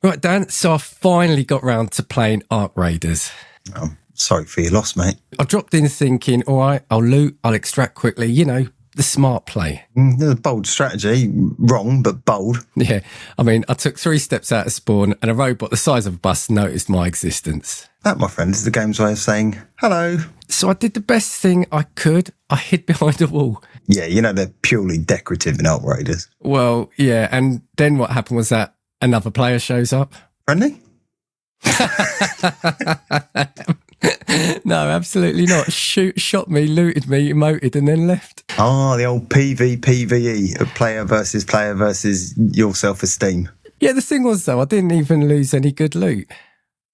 Right, Dan, so I finally got round to playing Ark Raiders. Oh, sorry for your loss, mate. I dropped in thinking, all right, I'll loot, I'll extract quickly, you know, the smart play. A bold strategy. Wrong, but bold. Yeah, I mean, I took 3 steps out of spawn and a robot the size of a bus noticed my existence. That, my friend, is the game's way of saying hello. So I did the best thing I could. I hid behind a wall. Yeah, you know, they're purely decorative in Ark Raiders. Well, yeah, and then what happened was that another player shows up. Friendly? No, absolutely not. Shot me, looted me, emoted, and then left. Ah, the old PvPvE of player versus your self-esteem. Yeah, the thing was, though, I didn't even lose any good loot.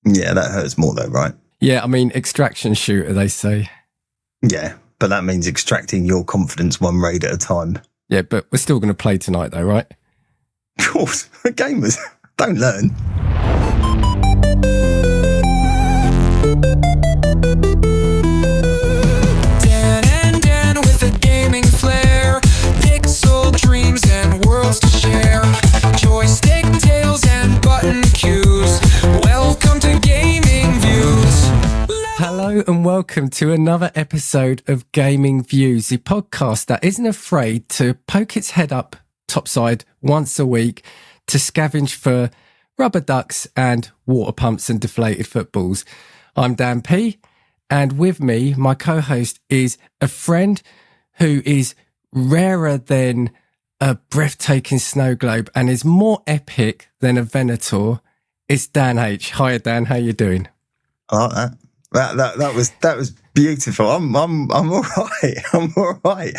Yeah, that hurts more, though, right? Yeah, I mean, extraction shooter, they say. Yeah, but that means extracting your confidence one raid at a time. Yeah, but we're still going to play tonight, though, right? Of course, gamers don't learn. Dan with a gaming flair, pixel dreams and worlds to share, joystick tales and button cues. Welcome to Gaming Views. Hello and welcome to another episode of Gaming Views, the podcast that isn't afraid to poke its head up topside once a week to scavenge for rubber ducks and water pumps and deflated footballs. I'm Dan P, and with me, my co-host is a friend who is rarer than a breathtaking snow globe and is more epic than a Venator. It's Dan H. Hiya, Dan. How you doing? I like that. That was beautiful. I'm all right. I'm all right.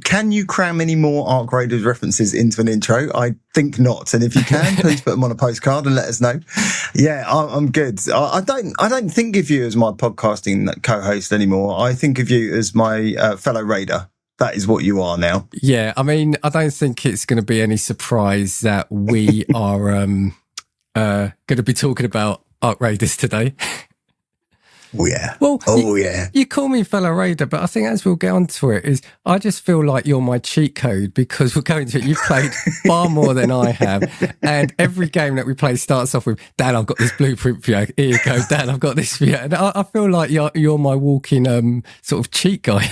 Can you cram any more Ark Raiders references into an intro? I think not. And if you can, please put them on a postcard and let us know. Yeah, I'm good. I don't think of you as my podcasting co-host anymore. I think of you as my fellow raider. That is what you are now. Yeah, I mean, I don't think it's going to be any surprise that we are going to be talking about Ark Raiders today. Oh, yeah. Well, yeah. You call me fellow raider, but I think as we'll get onto it, is I just feel like you're my cheat code because we're going to it. You've played far more than I have. And every game that we play starts off with, Dan, I've got this blueprint for you. Here you go, Dan, I've got this for you. And I feel like you're my walking sort of cheat guy.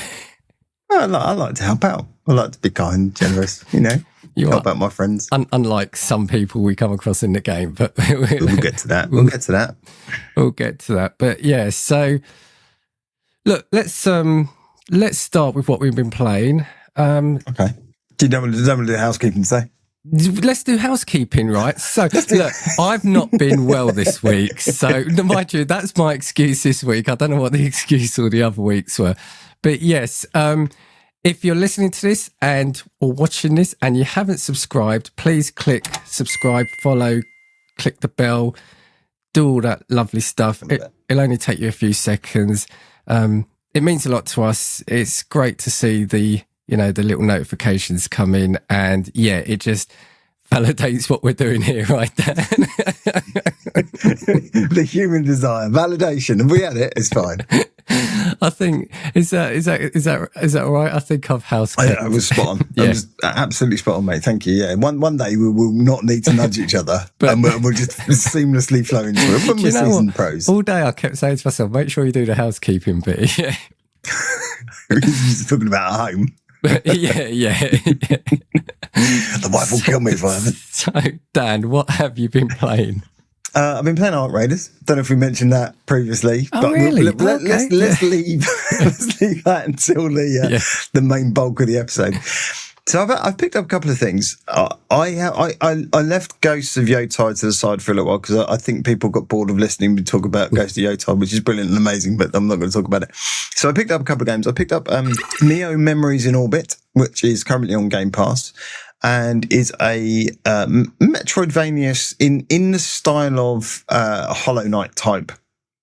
I like to help out. I like to be kind, generous, you know. Help out my friends. Unlike some people we come across in the game, but we'll get to that. We'll get to that. But yeah, so look, let's start with what we've been playing. Okay. Do you want to do housekeeping today? Let's do housekeeping, right? So look, I've not been well this week. So mind you, that's my excuse this week. I don't know what the excuse all the other weeks were. But yes, if you're listening to this or watching this and you haven't subscribed, please click subscribe, follow, click the bell, do all that lovely stuff. It'll only take you a few seconds. It means a lot to us. It's great to see the little notifications come in, and yeah, it just validates what we're doing here, right, Dan? The human desire, validation, and we had it. It's fine. I think is that all right? I think I've housekept. I was spot on. Yeah. I was absolutely spot on, mate. Thank you. Yeah, one day we will not need to nudge each other, and we'll just seamlessly flow into it. When we're season pros, all day I kept saying to myself, "Make sure you do the housekeeping bit." Yeah. He's talking about at home. yeah. The wife will kill me if I haven't. So, Dan, what have you been playing? I've been playing Ark Raiders. Don't know if we mentioned that previously. Oh, but really? Let's leave that until the main bulk of the episode. So I've picked up a couple of things. I left Ghosts of Yotei to the side for a little while because I think people got bored of listening to talk about Ghosts of Yotei, which is brilliant and amazing, but I'm not going to talk about it. So I picked up a couple of games. I picked up Neo Memories in Orbit, which is currently on Game Pass, and is a Metroidvania in the style of Hollow Knight type,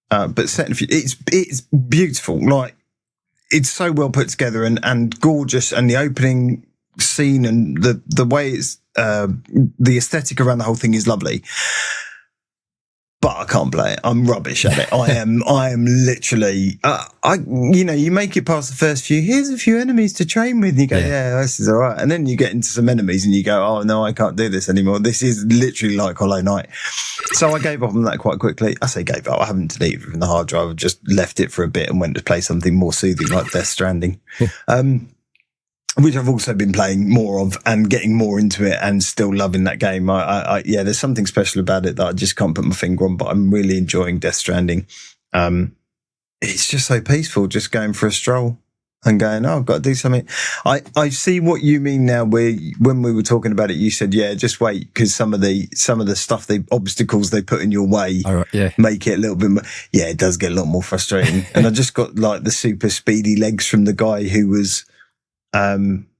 but set in it's beautiful. Like, it's so well put together and gorgeous, and the opening scene and the way it's the aesthetic around the whole thing is lovely. but I can't play it. I'm rubbish at it. I am literally, you make it past the first few, here's a few enemies to train with. And you go, yeah, this is all right. And then you get into some enemies and you go, oh no, I can't do this anymore. This is literally like Hollow Knight. So I gave up on that quite quickly. I say gave up. I haven't deleted it from the hard drive. I just left it for a bit and went to play something more soothing like Death Stranding. Which I've also been playing more of and getting more into it and still loving that game. There's something special about it that I just can't put my finger on, but I'm really enjoying Death Stranding. It's just so peaceful, just going for a stroll and going, oh, I've got to do something. I see what you mean now, where when we were talking about it, you said, yeah, just wait, because some of the stuff, the obstacles they put in your way make it a little bit more, it does get a lot more frustrating. And I just got like the super speedy legs from the guy who was,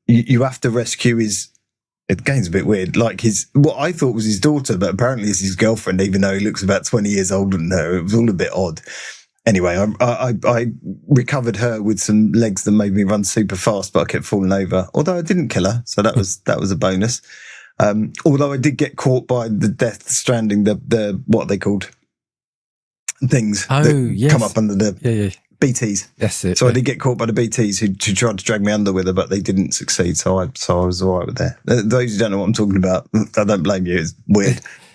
you have to rescue the game's a bit weird, like what I thought was his daughter, but apparently it's his girlfriend, even though he looks about 20 years older than her. It was all a bit odd. Anyway, I recovered her with some legs that made me run super fast, but I kept falling over, although I didn't kill her. So that was a bonus. Although I did get caught by the Death Stranding, the what are they called? Things that come up under the BTs. That's it. So I did get caught by the BTs who tried to drag me under with her, but they didn't succeed. So I was all right with that. Those who don't know what I'm talking about, I don't blame you. It's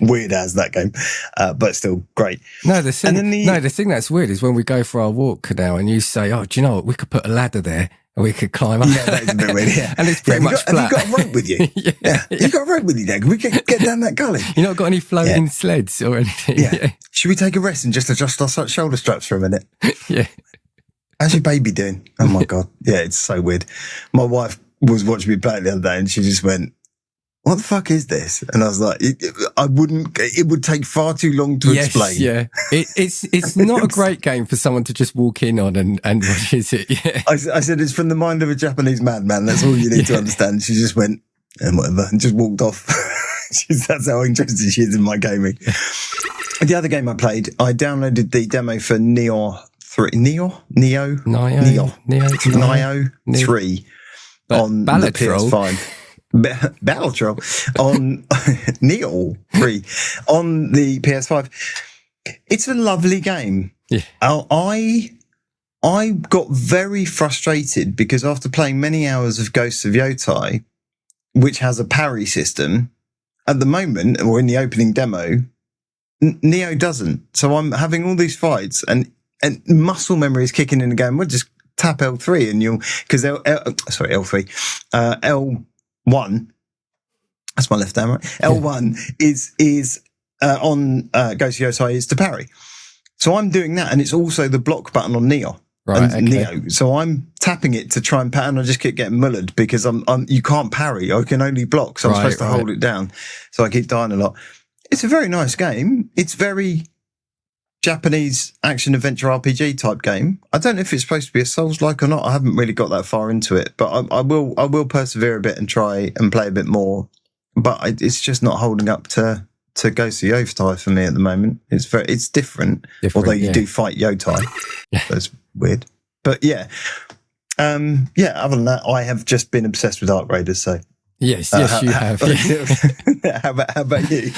weird as that game, but still great. No, the thing that's weird is when we go for our walk now, and you say, "Oh, do you know what? We could put a ladder there." And we could climb up. Yeah, that is a bit weird, yeah. And it's pretty much flat. Have you got a rope with you? Yeah. You got a rope with you, Dad? We can get down that gully. You not got any floating sleds or anything? Yeah. Should we take a rest and just adjust our shoulder straps for a minute? Yeah. How's your baby doing? Oh my God. Yeah, it's so weird. My wife was watching me play it the other day and she just went, what the fuck is this? And I was like, it would take far too long to explain. Yeah. It's not a great game for someone to just walk in on and what is it? Yeah. I said, it's from the mind of a Japanese madman. That's all you need to understand. She just went, and whatever, and just walked off. That's how interested she is in my gaming. The other game I played, I downloaded the demo for Neo 3 on the PS5. Battle Troll on Neo 3 on the PS5. It's a lovely game. Yeah. I got very frustrated because after playing many hours of Ghosts of Yotei, which has a parry system, at the moment, or in the opening demo, Neo doesn't. So I'm having all these fights and muscle memory is kicking in and going, well, just tap L3 and because L3, L1, that's my left hand, right? L1 is on Ghost of Yotei is to parry. So I'm doing that, and it's also the block button on Neo. Right, okay. Neo. So I'm tapping it to try and pattern. I just keep getting mullered because you can't parry. I can only block. So I'm supposed to hold it down. So I keep dying a lot. It's a very nice game. It's very Japanese action adventure RPG type game. I don't know if it's supposed to be a Souls-like or not. I haven't really got that far into it, but I will persevere a bit and try and play a bit more. But it's just not holding up to Ghost of Yotei for me at the moment. It's different although you do fight Yotei. That's weird. But other than that, I have just been obsessed with Ark Raiders, so Yes, you have. How about you?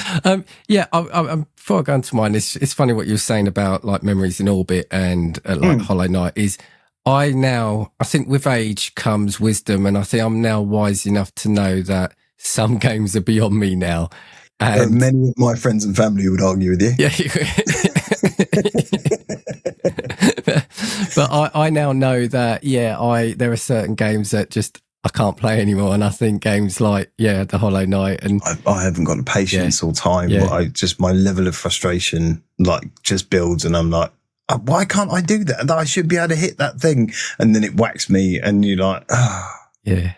Before I go into mine, it's funny what you were saying about like memories in orbit and Hollow Knight. I think with age comes wisdom, and I think I'm now wise enough to know that some games are beyond me now. And many of my friends and family would argue with you. Yeah. But I now know that, there are certain games that just I can't play anymore. And I think games like, the Hollow Knight and I haven't got the patience or time. Yeah. My level of frustration just builds, and I'm like, why can't I do that? I should be able to hit that thing. And then it whacks me and you're like, Yeah.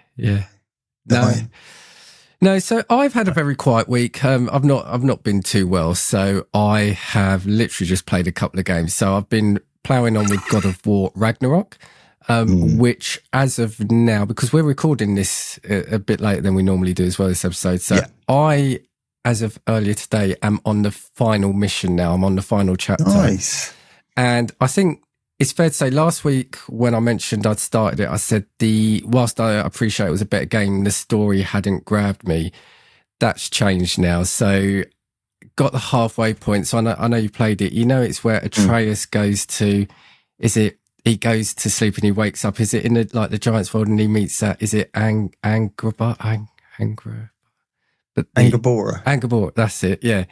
No, so I've had a very quiet week. I've not been too well. So I have literally just played a couple of games. So I've been ploughing on with God of War Ragnarok. Which as of now, because we're recording this a bit later than we normally do as well this episode. So I, as of earlier today, am on the final mission now. I'm on the final chapter. Nice. And I think it's fair to say last week when I mentioned I'd started it, I said whilst I appreciate it was a better game, the story hadn't grabbed me. That's changed now. So got the halfway point. So I know you played it. You know, it's where Atreus goes to. Is it? He goes to sleep and he wakes up. Is it in the Giants world and he meets that? Is it Angrabora? Angabora. That's it. Yeah.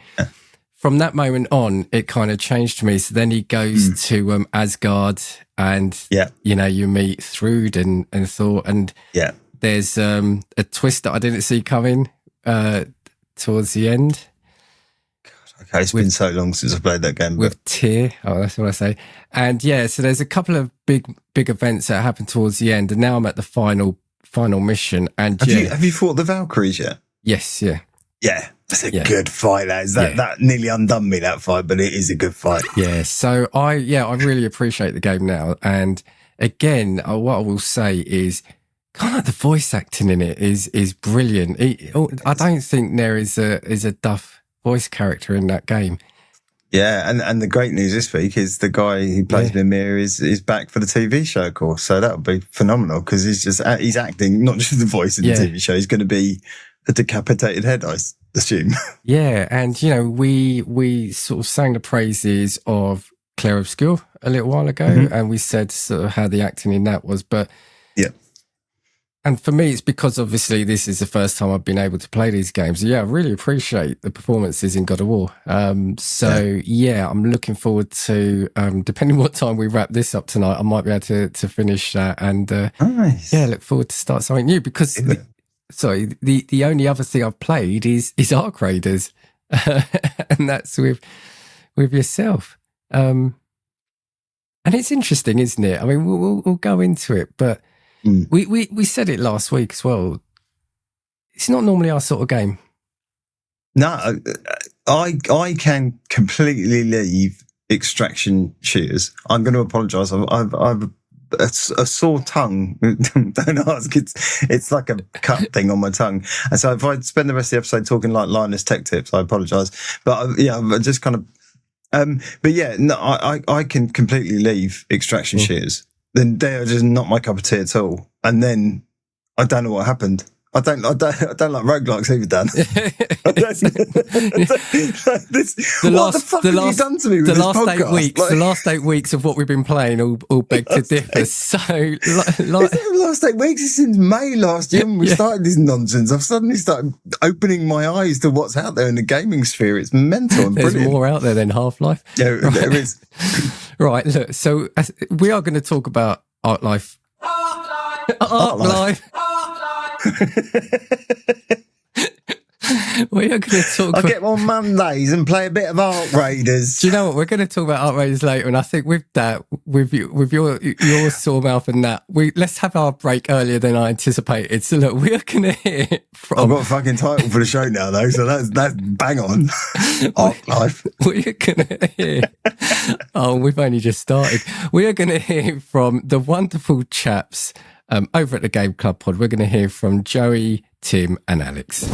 From that moment on, it kind of changed for me. So then he goes to Asgard, and you know, you meet Thrud and Thor, and there's a twist that I didn't see coming towards the end. Okay, it's been so long since I played that game. With Tyr, that's what I say. And so there's a couple of big events that happen towards the end, and now I'm at the final mission. And have you fought the Valkyries yet? Yes, yeah. Yeah, that's a good fight. That nearly undone me, that fight, but it is a good fight. Yeah, so I really appreciate the game now. And again, what I will say is, kind of the voice acting in it is brilliant. I don't think there is a duff voice character in that game. Yeah, and the great news this week is the guy who plays Mimir is back for the TV show, of course. So that would be phenomenal, because he's acting, not just the voice in the TV show. He's going to be a decapitated head, I assume. Yeah, and you know, we sort of sang the praises of Claire Obscure a little while ago, and we said sort of how the acting in that was, but and for me, it's because obviously this is the first time I've been able to play these games. I really appreciate the performances in God of War. I'm looking forward to, depending what time we wrap this up tonight, I might be able to finish that and, nice. Look forward to start something new, because the only other thing I've played is Ark Raiders, and that's with yourself. And it's interesting, isn't it? I mean, we'll go into it, but we said it last week as well. It's not normally our sort of game. No, I can completely leave extraction shooters. I'm going to apologise. I've a sore tongue. Don't ask. It's like a cut thing on my tongue. And so if I spend the rest of the episode talking like Linus Tech Tips, I apologise. But I just kind of. I can completely leave extraction shooters. Then they are just not my cup of tea at all. And then I don't know what happened. I don't like roguelikes either, Dan. What the fuck have you done to me with this podcast? The last 8 weeks of what we've been playing all beg to differ. So, the last 8 weeks? It's since May last year when we started this nonsense. I've suddenly started opening my eyes to what's out there in the gaming sphere. It's mental and There's brilliant. more out there than Half-Life. Yeah, right. There is. Right, look, so we are going to talk about Ark Life. Ark Life. We are going to talk. I'll get on Mondays and play a bit of Ark Raiders. Do you know what? We're going to talk about Ark Raiders later, and I think with that, with your sore mouth and that, let's have our break earlier than I anticipated. So look, we are going to hear from. I've got a fucking title for the show now, though, so that's bang on. Ark Life. We are going to hear. Oh, we've only just started. We are going to hear from the wonderful chaps over at the Game Club Pod. We're going to hear from Joey, Tim, and Alex.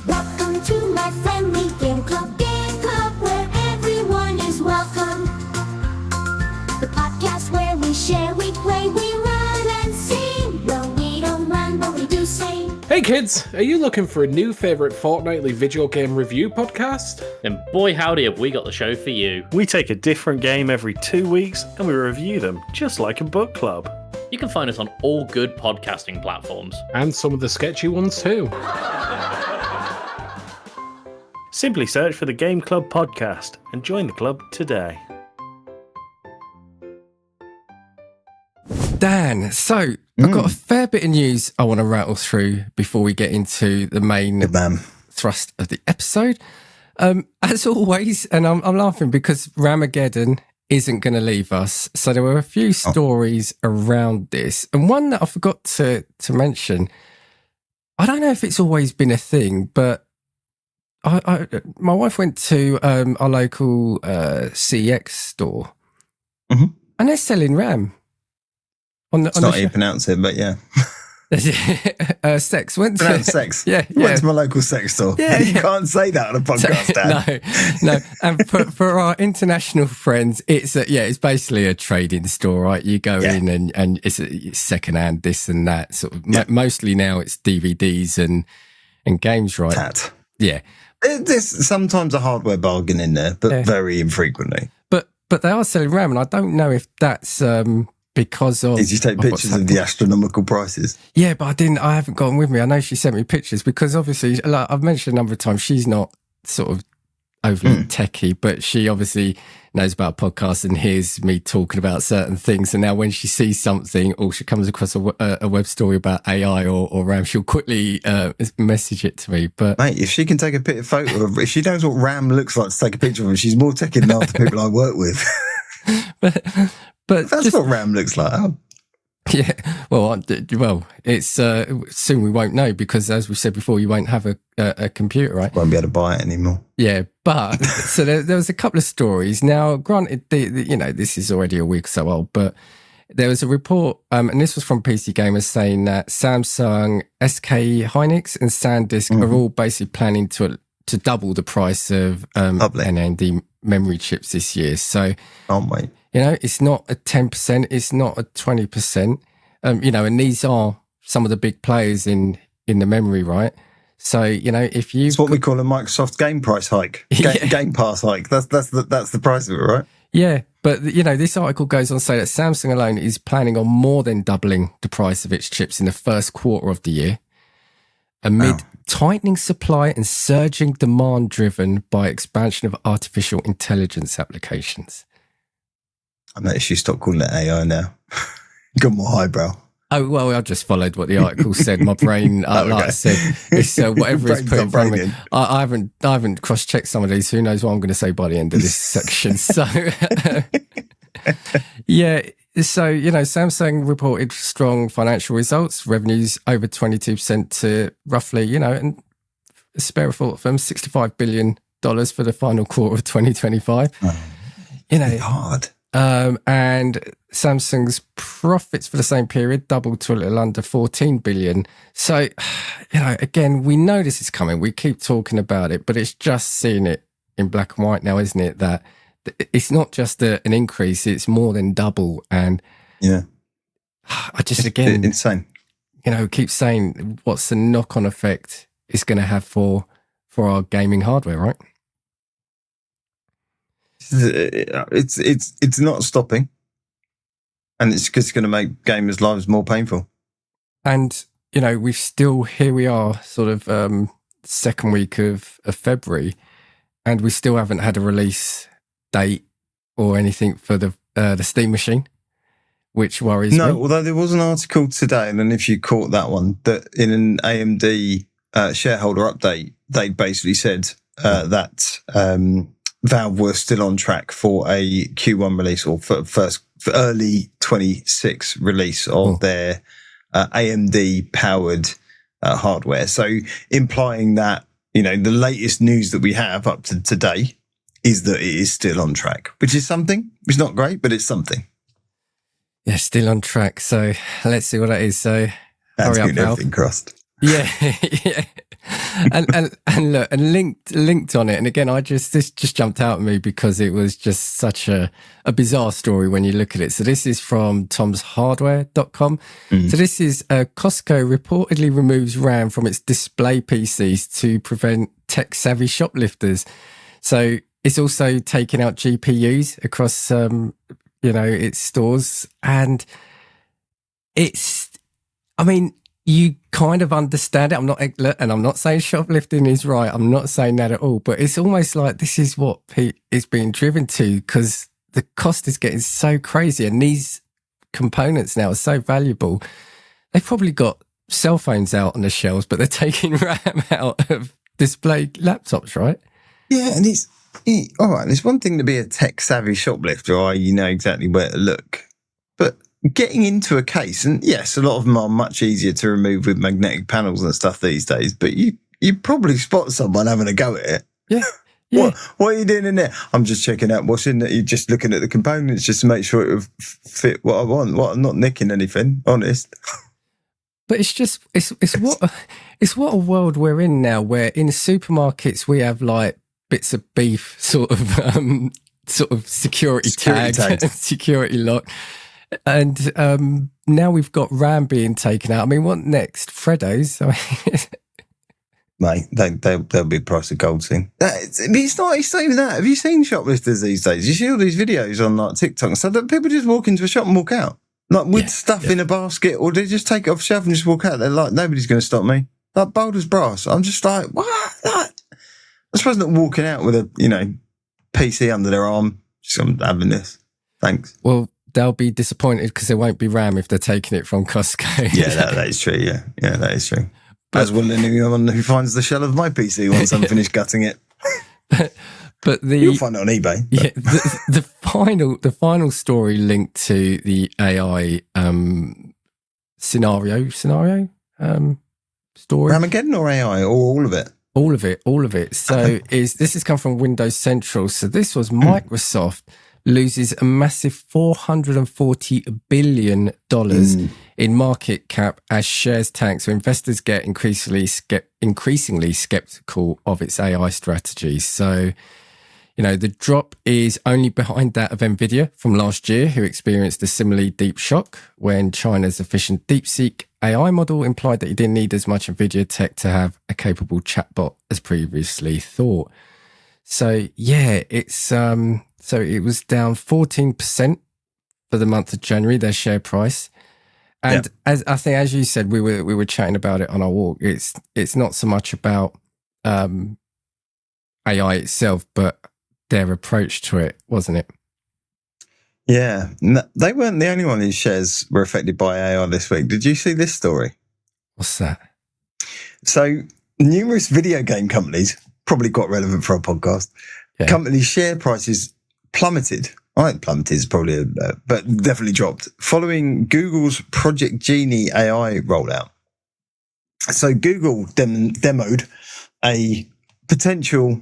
Welcome to my friendly Game Club, where everyone is welcome. The podcast where we share, we play, we run and sing. Well, we don't run, but we do sing. Hey kids, are you looking for a new favourite fortnightly video game review podcast? Then boy howdy have we got the show for you. We take a different game every 2 weeks and we review them just like a book club. You can find us on all good podcasting platforms. And some of the sketchy ones too. Simply search for the Game Club Podcast and join the club today. Dan, so I've got a fair bit of news I want to rattle through before we get into the main thrust of the episode. As always, and I'm laughing because Ramageddon isn't going to leave us. So there were a few stories around this. And one that I forgot to mention, I don't know if it's always been a thing, but my wife went to our local CX store and they're selling RAM. It's not how you pronounce it, but yeah. Sex. Went to Pronounced sex. Went to my local sex store. Yeah, You can't say that on a podcast, Dan. No. And for our international friends, it's basically a trading store, right? You go in and it's secondhand, this and that. Sort of mostly now it's DVDs and games, right? That. Yeah. There's sometimes a hardware bargain in there, but very infrequently. But they are selling RAM, and I don't know if that's because of. Did you take pictures of the astronomical prices? Yeah, but I haven't got them with me. I know she sent me pictures because obviously, like I've mentioned a number of times, she's not sort of overly techie, but she obviously knows about podcasts and hears me talking about certain things. And now when she sees something or she comes across a web story about AI or RAM, she'll quickly message it to me. But mate, if she can take a photo of, if she knows what RAM looks like to take a picture of, she's more techie than half the people I work with. but that's what RAM looks like. Oh. Yeah, well, it's soon we won't know because, as we said before, you won't have a computer, right? Won't be able to buy it anymore. Yeah, but so there was a couple of stories. Now, granted, this is already a week or so old, but there was a report, and this was from PC Gamer, saying that Samsung, SK Hynix, and SanDisk are all basically planning to double the price of NAND memory chips this year. So, wait. It's not a 10%, it's not a 20%, and these are some of the big players in the memory, right? So, if you... It's what we call a Microsoft game price hike, game pass hike. That's the price of it, right? Yeah, but, this article goes on to say that Samsung alone is planning on more than doubling the price of its chips in the first quarter of the year, amid tightening supply and surging demand driven by expansion of artificial intelligence applications. I noticed you stop calling it AI now. Got more highbrow. Oh, well, I just followed what the article said. My brain, like I said, it's whatever is put in front of me. I haven't cross-checked some of these. Who knows what I'm going to say by the end of this section. So, Samsung reported strong financial results, revenues over 22% to roughly, and a spare thought from $65 billion for the final quarter of 2025. Hard. And Samsung's profits for the same period doubled to a little under 14 billion. So, again, we know this is coming. We keep talking about it, but it's just seeing it in black and white now, isn't it? That it's not just an increase, it's more than double. And I just, again, insane. Keep saying what's the knock-on effect it's going to have for our gaming hardware, right? It's not stopping, and it's just going to make gamers' lives more painful. And here we are, sort of second week of February, and we still haven't had a release date or anything for the Steam machine, which worries me. No, although there was an article today, and then if you caught that one, that in an AMD shareholder update, they basically said that. Valve were still on track for a Q1 release or for early 26 release of their AMD powered hardware. So implying that, the latest news that we have up to today is that it is still on track, which is something. It's not great, but it's something. Yeah, still on track. So let's see what that is. So that's hurry up, Valve. Everything crossed. Yeah. and look, and linked on it. And again, this just jumped out at me because it was just such a bizarre story when you look at it. So this is from tomshardware.com. So this is Costco reportedly removes RAM from its display PCs to prevent tech savvy shoplifters. So it's also taking out GPUs across, its stores. And you kind of understand it. I'm not saying shoplifting is right. I'm not saying that at all. But it's almost like this is what is being driven to because the cost is getting so crazy, and these components now are so valuable. They've probably got cell phones out on the shelves, but they're taking RAM out of display laptops, right? Yeah, and it's all right. It's one thing to be a tech savvy shoplifter, or you know exactly where to look, but getting into a case, and yes, a lot of them are much easier to remove with magnetic panels and stuff these days, but you probably spot someone having a go at it. Yeah. Yeah. What are you doing in there? I'm just checking out what's in there. You're just looking at the components just to make sure it would fit what I want. I'm not nicking anything, honest. But it's just it's what a world we're in now, where in supermarkets we have like bits of beef sort of security tags. Security lock. And now we've got RAM being taken out. I mean, what next? Freddo's? Mate, they'll be the price of gold soon. It's not even that. Have you seen shoplifters these days? You see all these videos on like TikTok and stuff that people just walk into a shop and walk out. Like with stuff in a basket, or they just take it off the shelf and just walk out. They're like, nobody's going to stop me. Like bold as brass. I'm just like, what? Like, I suppose not walking out with a, PC under their arm. Just I'm having this. Thanks. Well, they'll be disappointed because there won't be RAM if they're taking it from Costco. Yeah, that is true. Yeah, that is true. As will anyone who finds the shell of my PC once I'm finished gutting it. But you'll find it on eBay. Yeah, the final story linked to the AI scenario story. Armageddon or AI or all of it? All of it. So this has come from Windows Central. So this was Microsoft loses a massive $440 billion in market cap as shares tank. So investors get increasingly skeptical of its AI strategy. So, the drop is only behind that of Nvidia from last year, who experienced a similarly deep shock when China's efficient DeepSeek AI model implied that you didn't need as much Nvidia tech to have a capable chatbot as previously thought. So yeah, it's so it was down 14% for the month of January, their share price. And as you said, we were chatting about it on our walk. It's not so much about AI itself, but their approach to it, wasn't it? Yeah, they weren't the only one whose shares were affected by AI this week. Did you see this story? What's that? So numerous video game companies, probably quite relevant for our podcast, companies' share prices plummeted. I think plummeted is probably, but definitely dropped following Google's Project Genie AI rollout. So Google demoed a potential,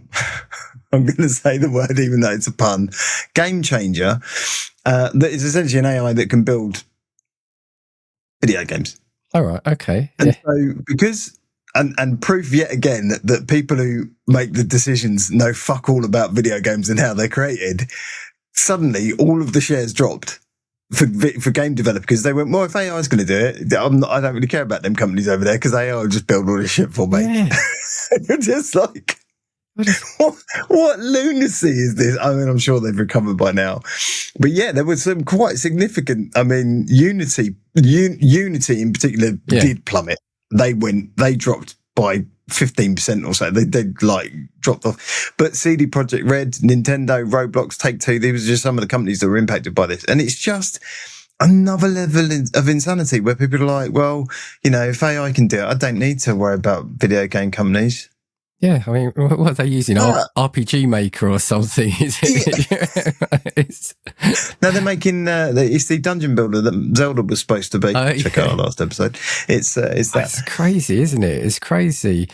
I'm going to say the word even though it's a pun, game changer that is essentially an AI that can build video games. All right, okay. And so because, and proof yet again that people who make the decisions know fuck all about video games and how they're created, suddenly all of the shares dropped for game developers because they went, well, if AI is going to do it, I don't really care about them companies over there because AI will just build all this shit for me. Yeah. You're just like, what lunacy is this? I mean, I'm sure they've recovered by now. But yeah, there was some quite significant, Unity in particular did plummet. They dropped by 15% or so. They dropped off. But CD Projekt Red, Nintendo, Roblox, Take-Two, these were just some of the companies that were impacted by this. And it's just another level of insanity where people are like, well, if AI can do it, I don't need to worry about video game companies. Yeah, I mean, what are they using? RPG Maker or something? Is it? No, they're making it's the dungeon builder that Zelda was supposed to be. Check out our last episode. It's that. It's crazy, isn't it? It's crazy.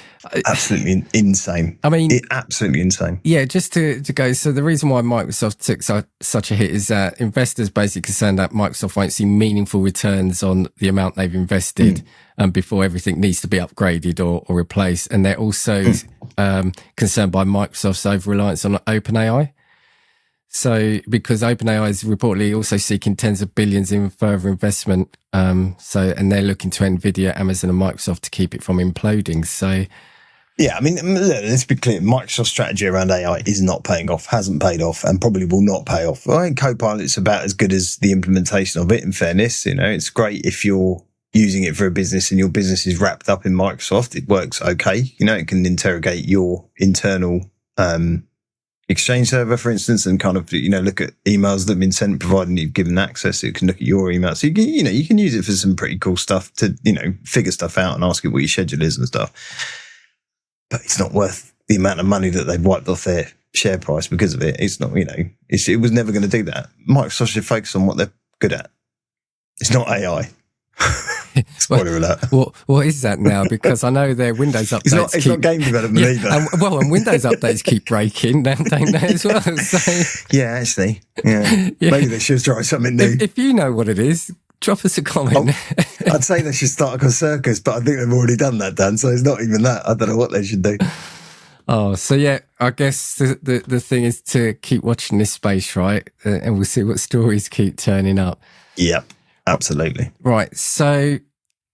Absolutely insane. I mean, absolutely insane. Yeah, just to go. So the reason why Microsoft took such a hit is that investors basically concerned that Microsoft won't see meaningful returns on the amount they've invested. Before everything needs to be upgraded or replaced. And they're also concerned by Microsoft's over-reliance on OpenAI. So, because OpenAI is reportedly also seeking tens of billions in further investment. And they're looking to NVIDIA, Amazon and Microsoft to keep it from imploding. So, yeah, I mean, let's be clear. Microsoft's strategy around AI is not paying off, hasn't paid off, and probably will not pay off. I think Copilot's about as good as the implementation of it, in fairness. It's great if you're using it for a business and your business is wrapped up in Microsoft. It works okay. It can interrogate your internal Exchange server, for instance, and kind of, look at emails that have been sent, providing you've given access. It can look at your email. So, you can use it for some pretty cool stuff to, figure stuff out and ask it what your schedule is and stuff. But it's not worth the amount of money that they've wiped off their share price because of it. It's not, it was never going to do that. Microsoft should focus on what they're good at. It's not AI. Spoiler alert. What is that now? Because I know their Windows updates. It's not game development either. And Windows updates keep breaking, don't they, as well? So, yeah, actually. Yeah. Maybe they should try something new. If you know what it is, drop us a comment. I'd say they should start a circus, but I think they've already done that, Dan. So it's not even that. I don't know what they should do. Oh, so yeah, I guess the thing is to keep watching this space, right? And we'll see what stories keep turning up. Yep, absolutely. Right. So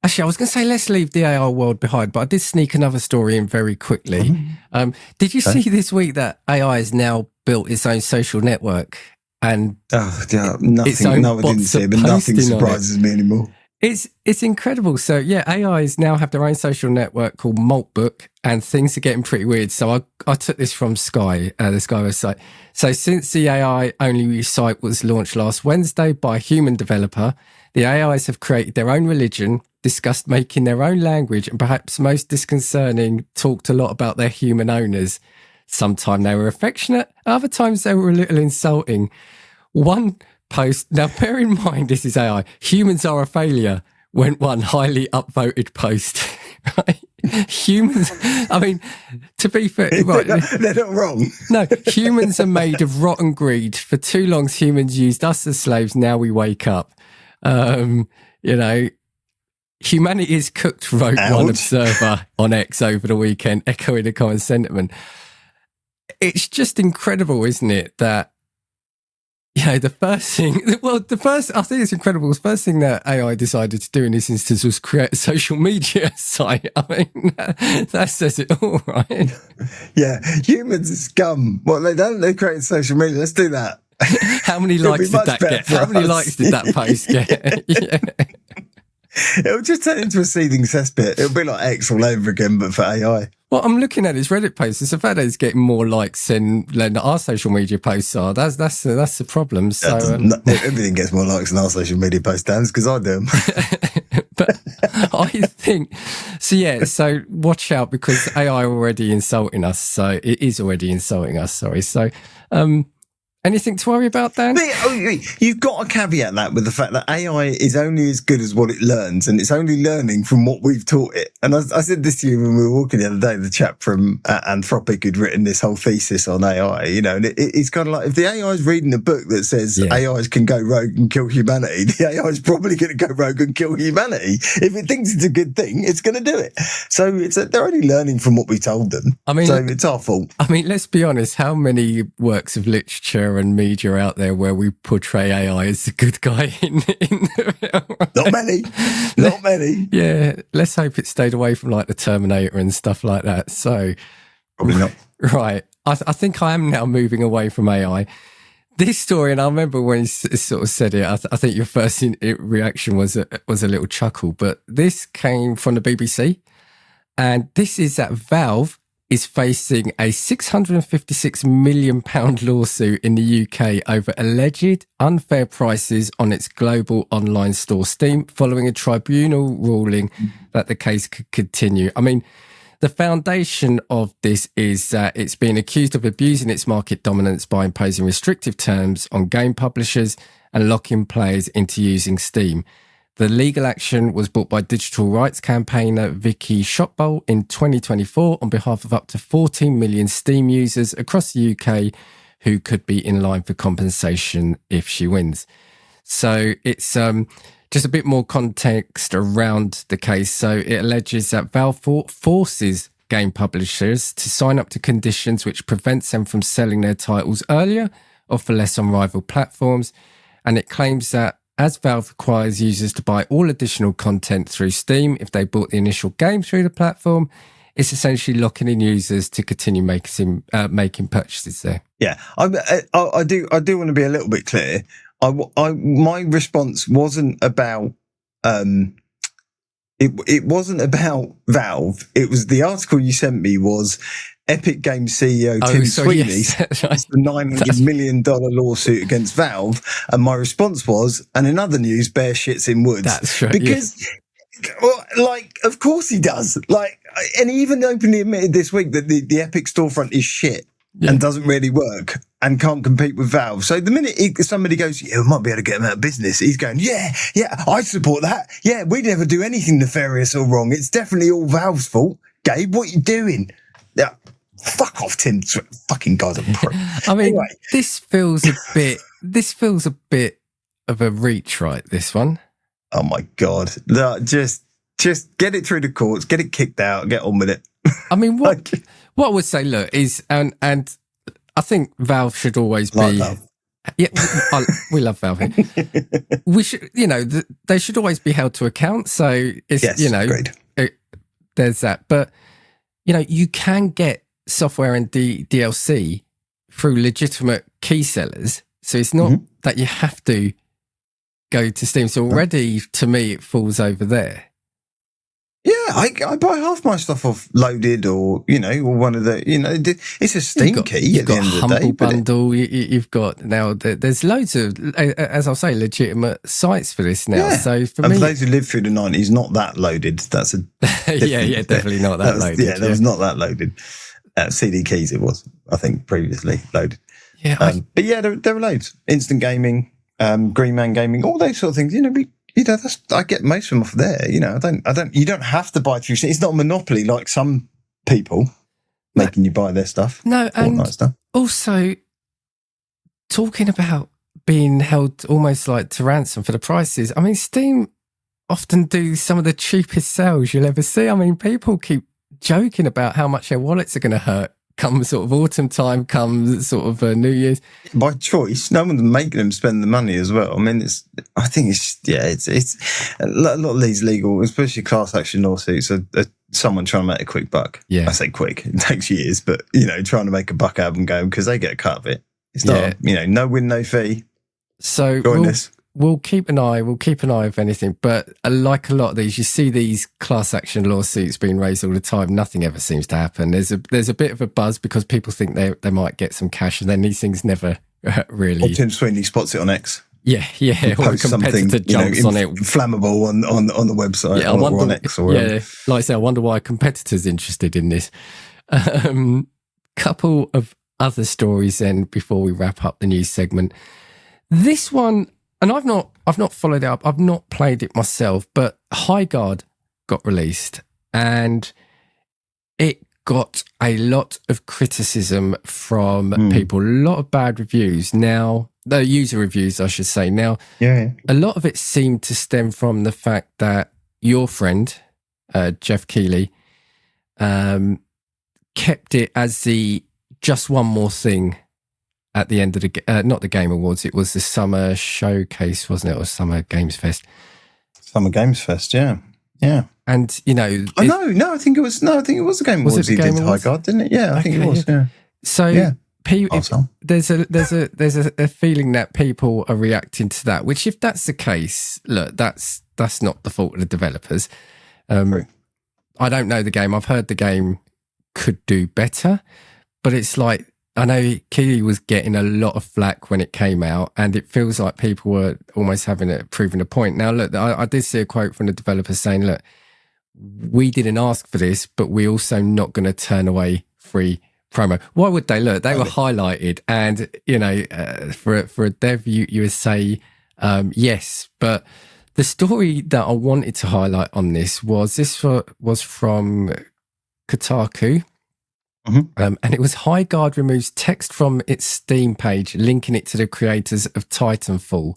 actually, I was going to say let's leave the AI world behind, but I did sneak another story in very quickly. Did you see this week that AI has now built its own social network? And nothing. No, I didn't see it, but nothing surprises me anymore. It's incredible. So yeah, AIs now have their own social network called Maltbook, and things are getting pretty weird. So I took this from Sky, the Sky website. So since the AI-only site was launched last Wednesday by a human developer, the AIs have created their own religion, discussed making their own language, and perhaps most disconcerting, talked a lot about their human owners. Sometimes they were affectionate, other times they were a little insulting. One post, now bear in mind this is AI, humans are a failure, went one highly upvoted post. Right? Humans, I mean, to be fair, right, they're not wrong. No, humans are made of rotten greed. For too long, humans used us as slaves. Now we wake up. Humanity is cooked, wrote one observer on X over the weekend, echoing the common sentiment. It's just incredible, isn't it, that I think it's incredible. The first thing that AI decided to do in this instance was create a social media site. I mean, that says it all, right? Yeah, humans are scum. What they done? They created social media. Let's do that. How many likes did that get? How many likes did that post get? Yeah. It'll just turn into a seething cesspit. It'll be like X all over again, but for AI. Well, I'm looking at his Reddit posts. It's the fact that it's getting more likes than our social media posts are. That's the problem. So everything gets more likes than our social media posts, Dan, because I do them. But I think so. Yeah. So watch out, because AI already insulting us. So it is already insulting us. Sorry. So, anything to worry about, Dan? You've got to caveat that with the fact that AI is only as good as what it learns, and it's only learning from what we've taught it. And I said this to you when we were walking the other day, the chap from Anthropic who'd written this whole thesis on AI, and it's kind of like, if the AI is reading a book that says AIs can go rogue and kill humanity, the AI is probably going to go rogue and kill humanity. If it thinks it's a good thing, it's going to do it. So they're only learning from what we told them. I mean, so it's our fault. I mean, let's be honest, how many works of literature and media out there where we portray AI as the good guy in Not many. Yeah, let's hope it stayed away from like the Terminator and stuff like that. So probably not. Right. I think I am now moving away from AI. This story, and I remember when you sort of said it, I think your first reaction was a little chuckle, but this came from the BBC, and this is that Valve is facing a £656 million lawsuit in the UK over alleged unfair prices on its global online store Steam, following a tribunal ruling that the case could continue. I mean, the foundation of this is that it's been accused of abusing its market dominance by imposing restrictive terms on game publishers and locking players into using Steam. The legal action was brought by digital rights campaigner Vicky Shotbowl in 2024 on behalf of up to 14 million Steam users across the UK who could be in line for compensation if she wins. So it's just a bit more context around the case. So it alleges that Valve forces game publishers to sign up to conditions which prevents them from selling their titles earlier or for less on rival platforms. And it claims that as Valve requires users to buy all additional content through Steam if they bought the initial game through the platform, it's essentially locking in users to continue making purchases there. Yeah, I do want to be a little bit clear. My response wasn't about it wasn't about Valve. It was the article you sent me was Epic Games CEO Tim Sweeney the $900 million lawsuit against Valve, and my response was, and in other news, bear shits in woods. That's right. Because, of course he does. And he even openly admitted this week that the Epic storefront is shit and doesn't really work and can't compete with Valve. So the minute somebody goes, we might be able to get them out of business, he's going, yeah, I support that. Yeah, we never do anything nefarious or wrong. It's definitely all Valve's fault. Gabe, what you doing? Yeah. Fuck off, Tim. Fucking guy's a prick. I mean, anyway. This feels a bit of a reach, right? This one. Oh my God. No, just get it through the courts, get it kicked out, get on with it. I mean, what I would say, look, is, and I think Valve should always be. Valve. Yeah, we love Valve here. We should, they should always be held to account. So it's, agreed. There's that. But, you can get software and DLC through legitimate key sellers. So it's not that you have to go to Steam. So already, to me, it falls over there. Yeah, I buy half my stuff off Loaded or one of the, it's a Steam key You've at the got end of the Humble day. Bundle. You've got now, there's loads of, as I'll say, legitimate sites for this now. Yeah. So for and me, for those who lived through the 90s, not that Loaded. That's a yeah, definitely not that loaded. Yeah, that was not that Loaded. CD keys it was, I think, previously Loaded. Yeah, but yeah, there are loads. Instant Gaming, Green Man Gaming, all those sort of things. I get most of them off there. You don't have to buy through. It's not a monopoly like some people making you buy their stuff. No, and stuff. Also talking about being held almost like to ransom for the prices. I mean, Steam often do some of the cheapest sales you'll ever see. I mean, people keep joking about how much their wallets are going to hurt come sort of autumn time, come sort of New Year's. By choice, no one's making them spend the money as well. I mean, it's a lot of these legal, especially class action lawsuits, are someone trying to make a quick buck. Yeah. I say quick, it takes years, but, trying to make a buck out of them going because they get a cut of it. It's not, no win, no fee. So we'll keep an eye. We'll keep an eye if anything. But like a lot of these, you see these class action lawsuits being raised all the time. Nothing ever seems to happen. There's a bit of a buzz because people think they might get some cash, and then these things never really. Or Tim Sweeney spots it on X. Yeah. Or a competitor jumps on it, flammable on the website. Yeah, or on X or whatever. Like I say, I wonder why a competitor's interested in this. Couple of other stories then before we wrap up the news segment. This one. And I've not followed it up. I've not played it myself, but Highguard got released and it got a lot of criticism from people, a lot of bad reviews. Now, the user reviews, I should say. Now, a lot of it seemed to stem from the fact that your friend, Jeff Keighley, kept it as the just one more thing at the end of the not the Game Awards, it was the Summer Showcase, wasn't it, or Summer Games Fest? Summer Games Fest, yeah. And I think it was the Game Awards. He did Highguard, didn't it? Yeah, I think it was. Yeah. So there's a feeling that people are reacting to that. Which, if that's the case, look, that's not the fault of the developers. I don't know the game. I've heard the game could do better, but it's like, I know Keighley was getting a lot of flack when it came out, and it feels like people were almost proving a point. Now, look, I did see a quote from the developers saying, look, we didn't ask for this, but we're also not going to turn away free promo. Why would they? Look, they were highlighted, and, for a dev, you would say yes. But the story that I wanted to highlight on this was from Kotaku. And it was Highguard removes text from its Steam page, linking it to the creators of Titanfall.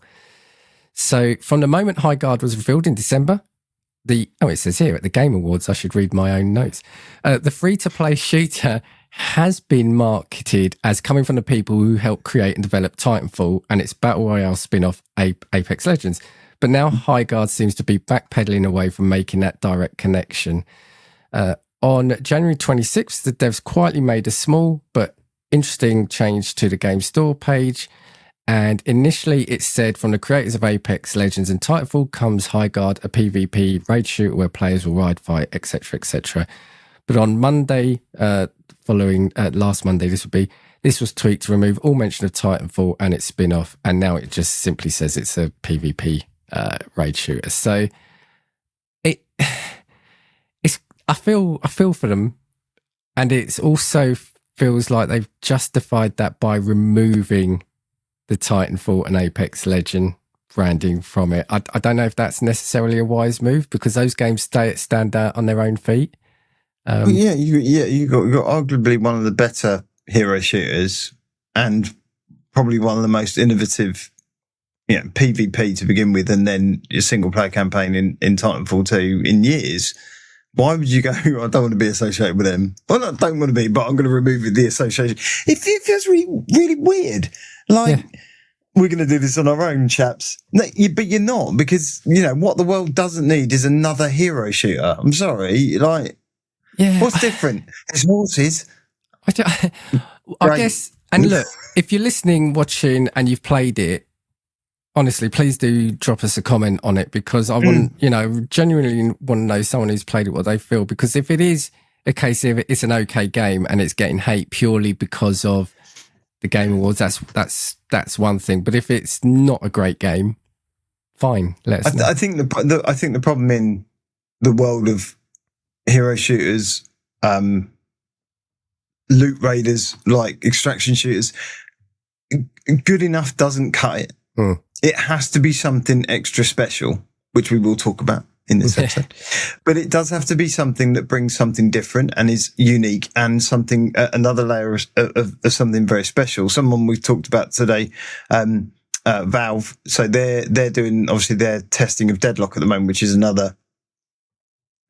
So from the moment Highguard was revealed in December, it says here at the Game Awards, I should read my own notes. The free-to-play shooter has been marketed as coming from the people who helped create and develop Titanfall and its Battle Royale spin-off Apex Legends. But now Highguard seems to be backpedaling away from making that direct connection. On January 26th, the devs quietly made a small but interesting change to the game store page. And initially it said, from the creators of Apex Legends and Titanfall comes Highguard, a PvP raid shooter where players will ride, fight, etc., etc. But on Monday, following last Monday, this was tweaked to remove all mention of Titanfall and its spin-off. And now it just simply says it's a PvP raid shooter. So I feel for them, and it's also feels like they've justified that by removing the Titanfall and Apex Legend branding from it. I don't know if that's necessarily a wise move, because those games stand out on their own feet. You got arguably one of the better hero shooters and probably one of the most innovative PvP to begin with, and then a single player campaign in Titanfall 2 in years. Why would you go, I don't want to be associated with them? Well, I don't want to be, but I'm going to remove the association. It feels really, really weird. Like, we're going to do this on our own, chaps. No, but you're not, because, what the world doesn't need is another hero shooter. I'm sorry. Like, what's different? There's horses. I guess, and look, if you're listening, watching, and you've played it, honestly, please do drop us a comment on it, because I want, genuinely want to know someone who's played it, what they feel. Because if it is a case of it's an okay game and it's getting hate purely because of the Game Awards, that's one thing. But if it's not a great game, fine, let us know. I think the problem in the world of hero shooters, loot raiders, like extraction shooters, good enough doesn't cut it. It has to be something extra special, which we will talk about in this episode. But it does have to be something that brings something different and is unique, and something, another layer of something very special. Someone we've talked about today, Valve. So they're doing, obviously, their testing of Deadlock at the moment, which is another,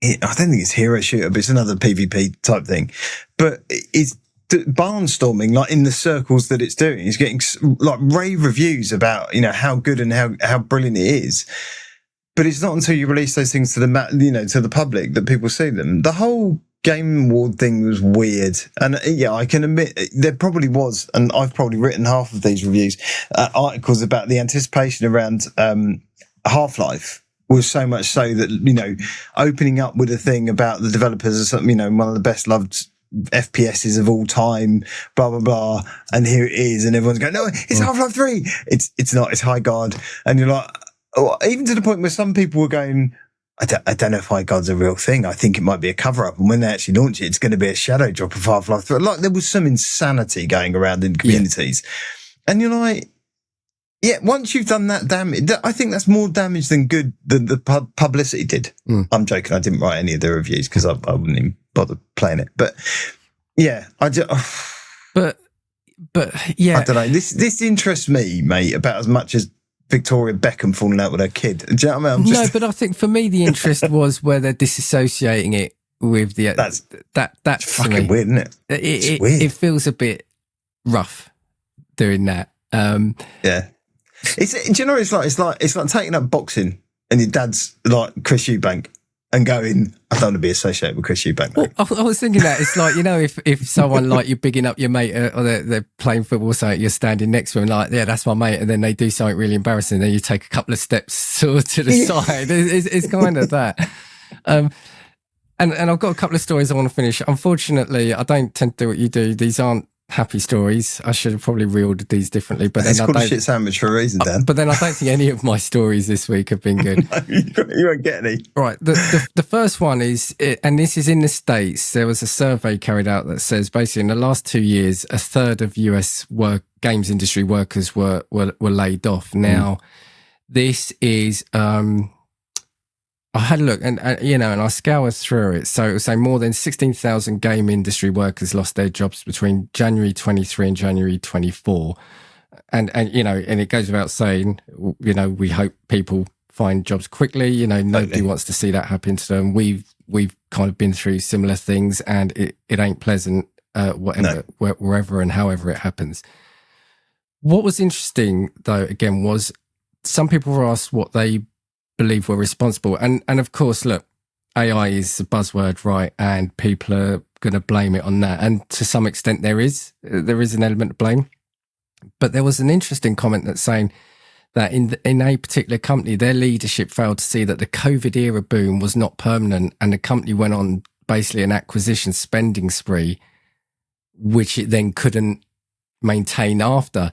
I don't think it's hero shooter, but it's another PvP type thing. But it's barnstorming, like in the circles that it's doing. It's getting like rave reviews about, how good and how brilliant it is. But it's not until you release those things to the public that people see them. The whole Game Award thing was weird. And I can admit there probably was, and I've probably written half of these reviews, articles about the anticipation around Half-Life was so much so that, opening up with a thing about the developers or something, one of the best loved FPSs of all time, blah blah blah, and here it is, and everyone's going, no, it's Half-Life 3. It's not, it's Highguard. And you're like, even to the point where some people were going, I don't know if Highguard's a real thing. I think it might be a cover-up, and when they actually launch it, it's going to be a shadow drop of Half-Life 3. Like, there was some insanity going around in communities, and you're like, once you've done that damage, I think that's more damage than good than the publicity did. I'm joking. I didn't write any of the reviews because I wouldn't even bother playing it. But I just. But I don't know. This interests me, mate, about as much as Victoria Beckham falling out with her kid. Do you know what I mean? No, but I think for me the interest was where they're disassociating it with the that's fucking weird, isn't it? It's weird. It feels a bit rough doing that. It's, do you know what it's like taking up boxing and your dad's like Chris Eubank and going, I don't want to be associated with Chris Eubank. Well, I was thinking that it's like, if someone like you're bigging up your mate or they're playing football, so you're standing next to him like, that's my mate, and then they do something really embarrassing, then you take a couple of steps sort of to the side. It's kind of that. And I've got a couple of stories I want to finish. Unfortunately, I don't tend to do what you do. These aren't happy stories. I should have probably reordered these differently, but it's called a shit sandwich for a reason, Dan. But then I don't think any of my stories this week have been good. No, you won't get any. Right. The first one is, and this is in the States, there was a survey carried out that says basically in the last 2 years, a third of US games industry workers were laid off. Now, this is, I had a look and I scoured through it. So it was saying more than 16,000 game industry workers lost their jobs between January 23 and January 24. And it goes without saying, we hope people find jobs quickly. Nobody wants to see that happen to them. We've kind of been through similar things, and it ain't pleasant, wherever and however it happens. What was interesting though, again, was some people were asked what they believe were responsible, and of course, look, AI is a buzzword, right? And people are going to blame it on that, and to some extent there is an element of blame. But there was an interesting comment that's saying that in a particular company, their leadership failed to see that the COVID era boom was not permanent, and the company went on basically an acquisition spending spree, which it then couldn't maintain after.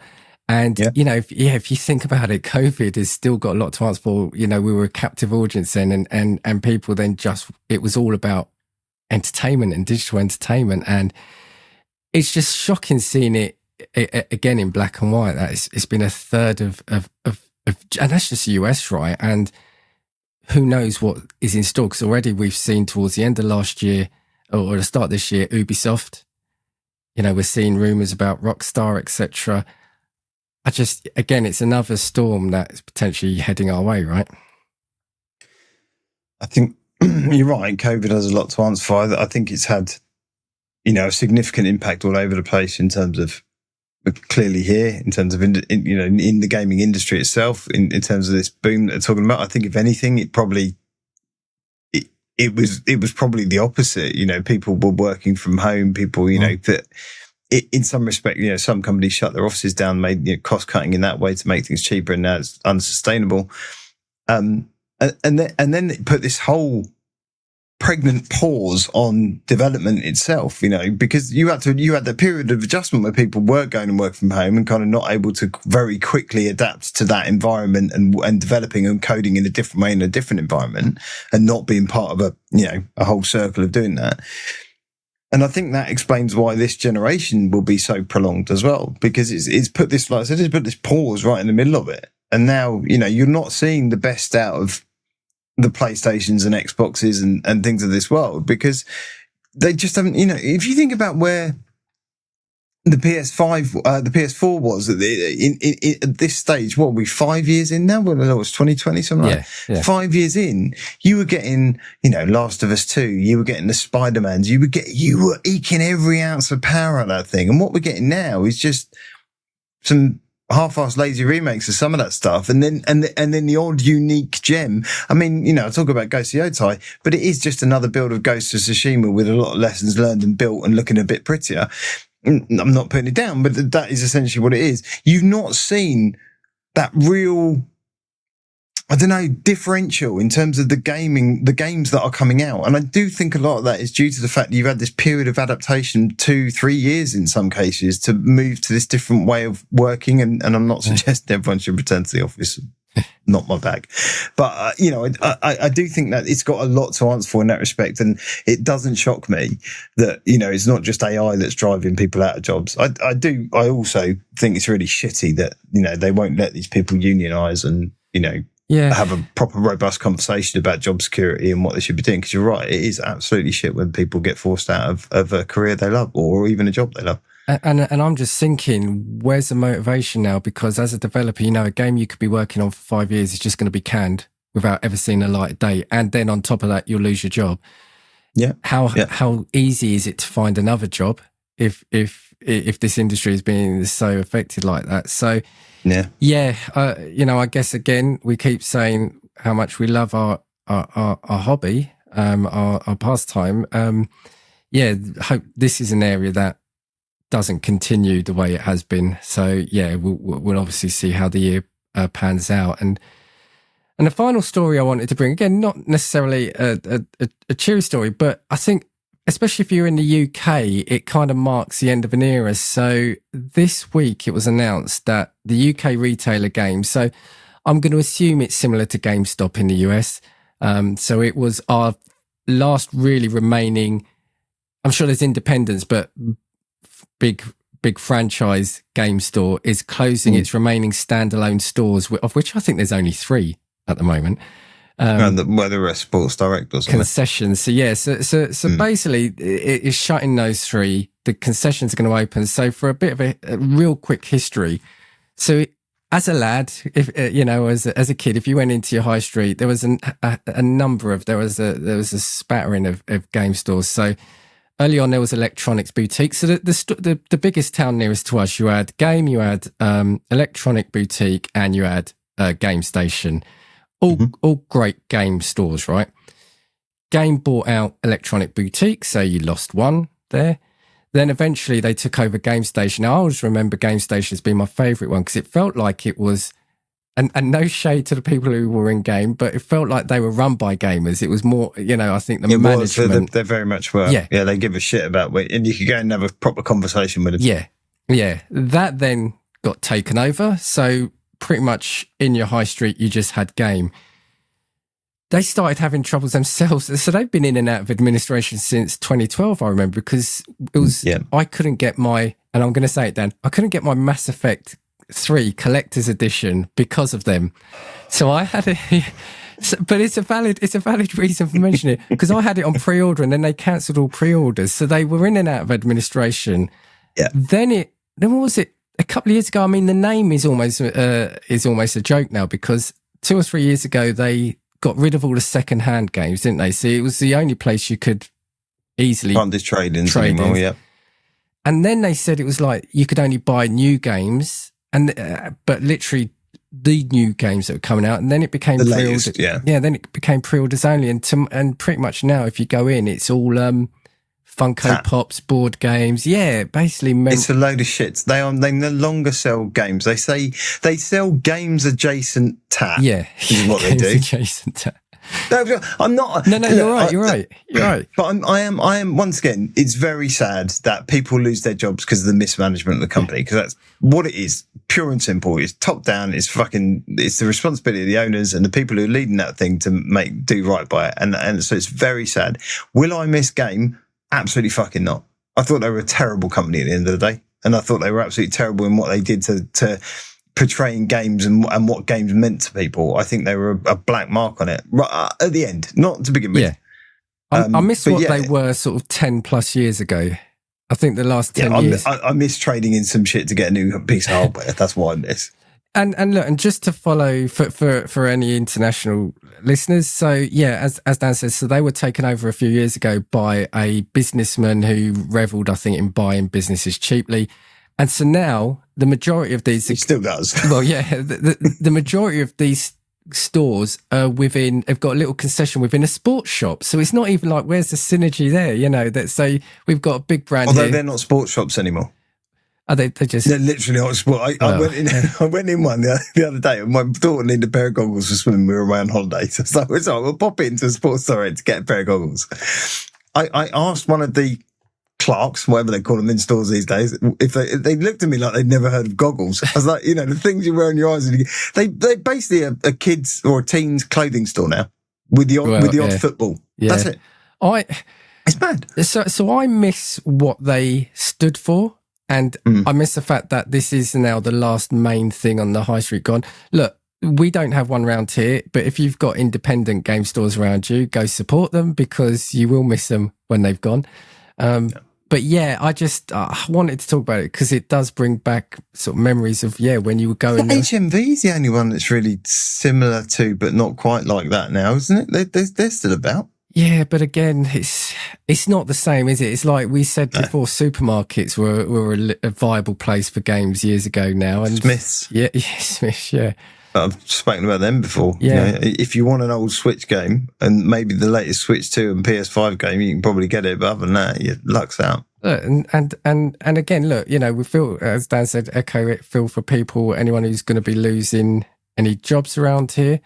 And, if you think about it, COVID has still got a lot to answer for. We were a captive audience then, and people then it was all about entertainment and digital entertainment. And it's just shocking seeing it again in black and white. That it's been a third of, and that's just the US, right? And who knows what is in store? Because already we've seen towards the end of last year or the start of this year, Ubisoft, we're seeing rumors about Rockstar, etc. again, it's another storm that's potentially heading our way, right? I think you're right. COVID has a lot to answer for. I think it's had, a significant impact all over the place in terms of, clearly here, in terms of, in the gaming industry itself, in terms of this boom that they're talking about. I think if anything, it was probably the opposite. People were working from home. People, that in some respect, some companies shut their offices down, made cost cutting in that way to make things cheaper, and now it's unsustainable. And then it put this whole pregnant pause on development itself, because you had that period of adjustment where people were going and work from home and kind of not able to very quickly adapt to that environment and developing and coding in a different way in a different environment and not being part of a whole circle of doing that. And I think that explains why this generation will be so prolonged as well, because it's put this, like I said, it's put this pause right in the middle of it. And now, you're not seeing the best out of the PlayStations and Xboxes and things of this world, because they just haven't, if you think about where the PS4 was at this stage, what are we, 5 years in now? Well, it was 2020, something like that. Yeah. 5 years in, you were getting, Last of Us 2, you were getting the Spider-Mans, you were eking every ounce of power out of that thing. And what we're getting now is just some half-assed lazy remakes of some of that stuff, and then the odd unique gem. I mean, I talk about Ghost of Yotei, but it is just another build of Ghost of Tsushima with a lot of lessons learned and built and looking a bit prettier. I'm not putting it down, but that is essentially what it is. You've not seen that real, differential in terms of the games that are coming out. And I do think a lot of that is due to the fact that you've had this period of adaptation, 2-3 years in some cases, to move to this different way of working. And I'm not suggesting everyone should return to the office. Not my bag. But, I do think that it's got a lot to answer for in that respect. And it doesn't shock me that, it's not just AI that's driving people out of jobs. I also think it's really shitty that, they won't let these people unionize and, have a proper robust conversation about job security and what they should be doing. Because you're right, it is absolutely shit when people get forced out of a career they love or even a job they love. And I'm just thinking, where's the motivation now? Because as a developer, a game you could be working on for 5 years is just going to be canned without ever seeing a light of day. And then on top of that, you'll lose your job. Yeah. How easy is it to find another job if this industry is being so affected like that? So, I guess again, we keep saying how much we love our hobby, our pastime. Hope this is an area that doesn't continue the way it has been. So we'll obviously see how the year pans out. And the final story I wanted to bring, again, not necessarily a cheery story, but I think especially if you're in the UK, it kind of marks the end of an era. So this week it was announced that the UK retailer Games, so I'm going to assume it's similar to GameStop in the US. So it was our last really remaining, I'm sure there's independents, but big franchise game store is closing its remaining standalone stores, of which I think there's only 3 at the moment. And the rest Sports Direct or something. Concessions. So basically it is shutting those 3. The concessions are going to open. So for a bit of a real quick history. So as a lad, if as a kid, if you went into your high street, there was a number of, there was a spattering of game stores. So early on, there was electronics boutiques. So the biggest town nearest to us, you had Game, you had Electronic Boutique, and you had Game Station. All great game stores, right? Game bought out Electronic Boutique, so you lost one there. Then eventually they took over Game Station. Now, I always remember Game Station as being my favourite one because it felt like it was, and no shade to the people who were in game, but it felt like they were run by gamers. It was more, I think the management. They very much were. Yeah, they give a shit about it. And you could go and have a proper conversation with them. Yeah. That then got taken over. So pretty much in your high street, you just had Game. They started having troubles themselves. So they've been in and out of administration since 2012, I remember, because it was, I couldn't get my, and I'm going to say it, Dan, I couldn't get my Mass Effect 3 Collector's Edition because of them. So I had but it's a valid reason for mentioning it, because I had it on pre-order and then they cancelled all pre-orders. So they were in and out of administration. Yeah. Then what was it? a couple of years ago, I mean, the name is almost a joke now, because 2 or 3 years ago, they got rid of all the second-hand games, didn't they? See, it was the only place you could easily Can't just trade in trade anymore, in. yeah. And then they said it was like you could only buy new games, but literally the new games that were coming out, and then it became The pre-ordered. latest, yeah. Then it became pre-orders only, and pretty much now, if you go in, it's all Funko Pops, board games. Yeah, basically. It's a load of shit. They no longer sell games. They say they sell games adjacent tat. Yeah, is what they do. Adjacent tat. No, I'm not. No, you're right. You're right. But I am. Once again, it's very sad that people lose their jobs because of the mismanagement of the company. Because that's what it is, pure and simple. It's top down. It's the responsibility of the owners and the people who are leading that thing to do right by it. And so it's very sad. Will I miss Game? Absolutely fucking not. I thought they were a terrible company at the end of the day, and I thought they were absolutely terrible in what they did to portraying games and what games meant to people. I think they were a black mark on it right at the end, not to begin with. Yeah. I miss what they were sort of 10 plus years ago. I think the last 10 years. I miss trading in some shit to get a new piece of hardware. That's what I miss. And look, and just to follow for any international listeners. So yeah, as Dan says, so they were taken over a few years ago by a businessman who revelled, I think, in buying businesses cheaply. And so now the majority of these... He still does. Well, yeah, the majority of these stores are have got a little concession within a sports shop. So it's not even like, where's the synergy there? You know, that say we've got a big brand Although here. they're not sports shops anymore. Are they just... They're literally not sport. I went in one the other day and my daughter needed a pair of goggles for swimming. We were away on holiday. So it's like, we'll pop into a sports store to get a pair of goggles. I asked one of the clerks, whatever they call them in stores these days, if they looked at me like they'd never heard of goggles. I was like, you know, the things you wear on your eyes. They basically a kids or a teens clothing store now with the odd football. Yeah. That's it. It's bad. So I miss what they stood for. And I miss the fact that this is now the last main thing on the high street gone. Look, we don't have one around here, but if you've got independent game stores around you, go support them because you will miss them when they've gone. But yeah, I just wanted to talk about it because it does bring back sort of memories of, when you were going there. HMV is the only one that's really similar to, but not quite like that now, isn't it? They're still about. Yeah, but again, it's not the same, is it? It's like we said before, supermarkets were a viable place for games years ago now. And Smiths. Yeah, Smiths, yeah. I've spoken about them before. Yeah. You know, if you want an old Switch game and maybe the latest Switch 2 and PS5 game, you can probably get it. But other than that, your luck's out. And again, look, you know, we feel, as Dan said, echo it, feel for people, anyone who's going to be losing any jobs around here.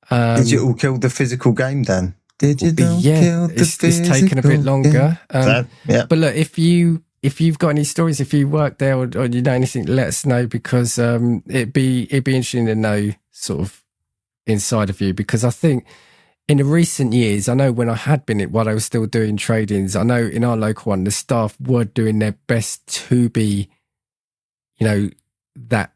Digital killed the physical game, Dan. Digital killed the it's taken a bit longer. Yeah. But look, if you've got any stories, if you work there or you know anything, let us know because it'd be interesting to know sort of inside of you, because I think in the recent years, I know when I had been while I was still doing tradings, I know in our local one, the staff were doing their best to be, you know, that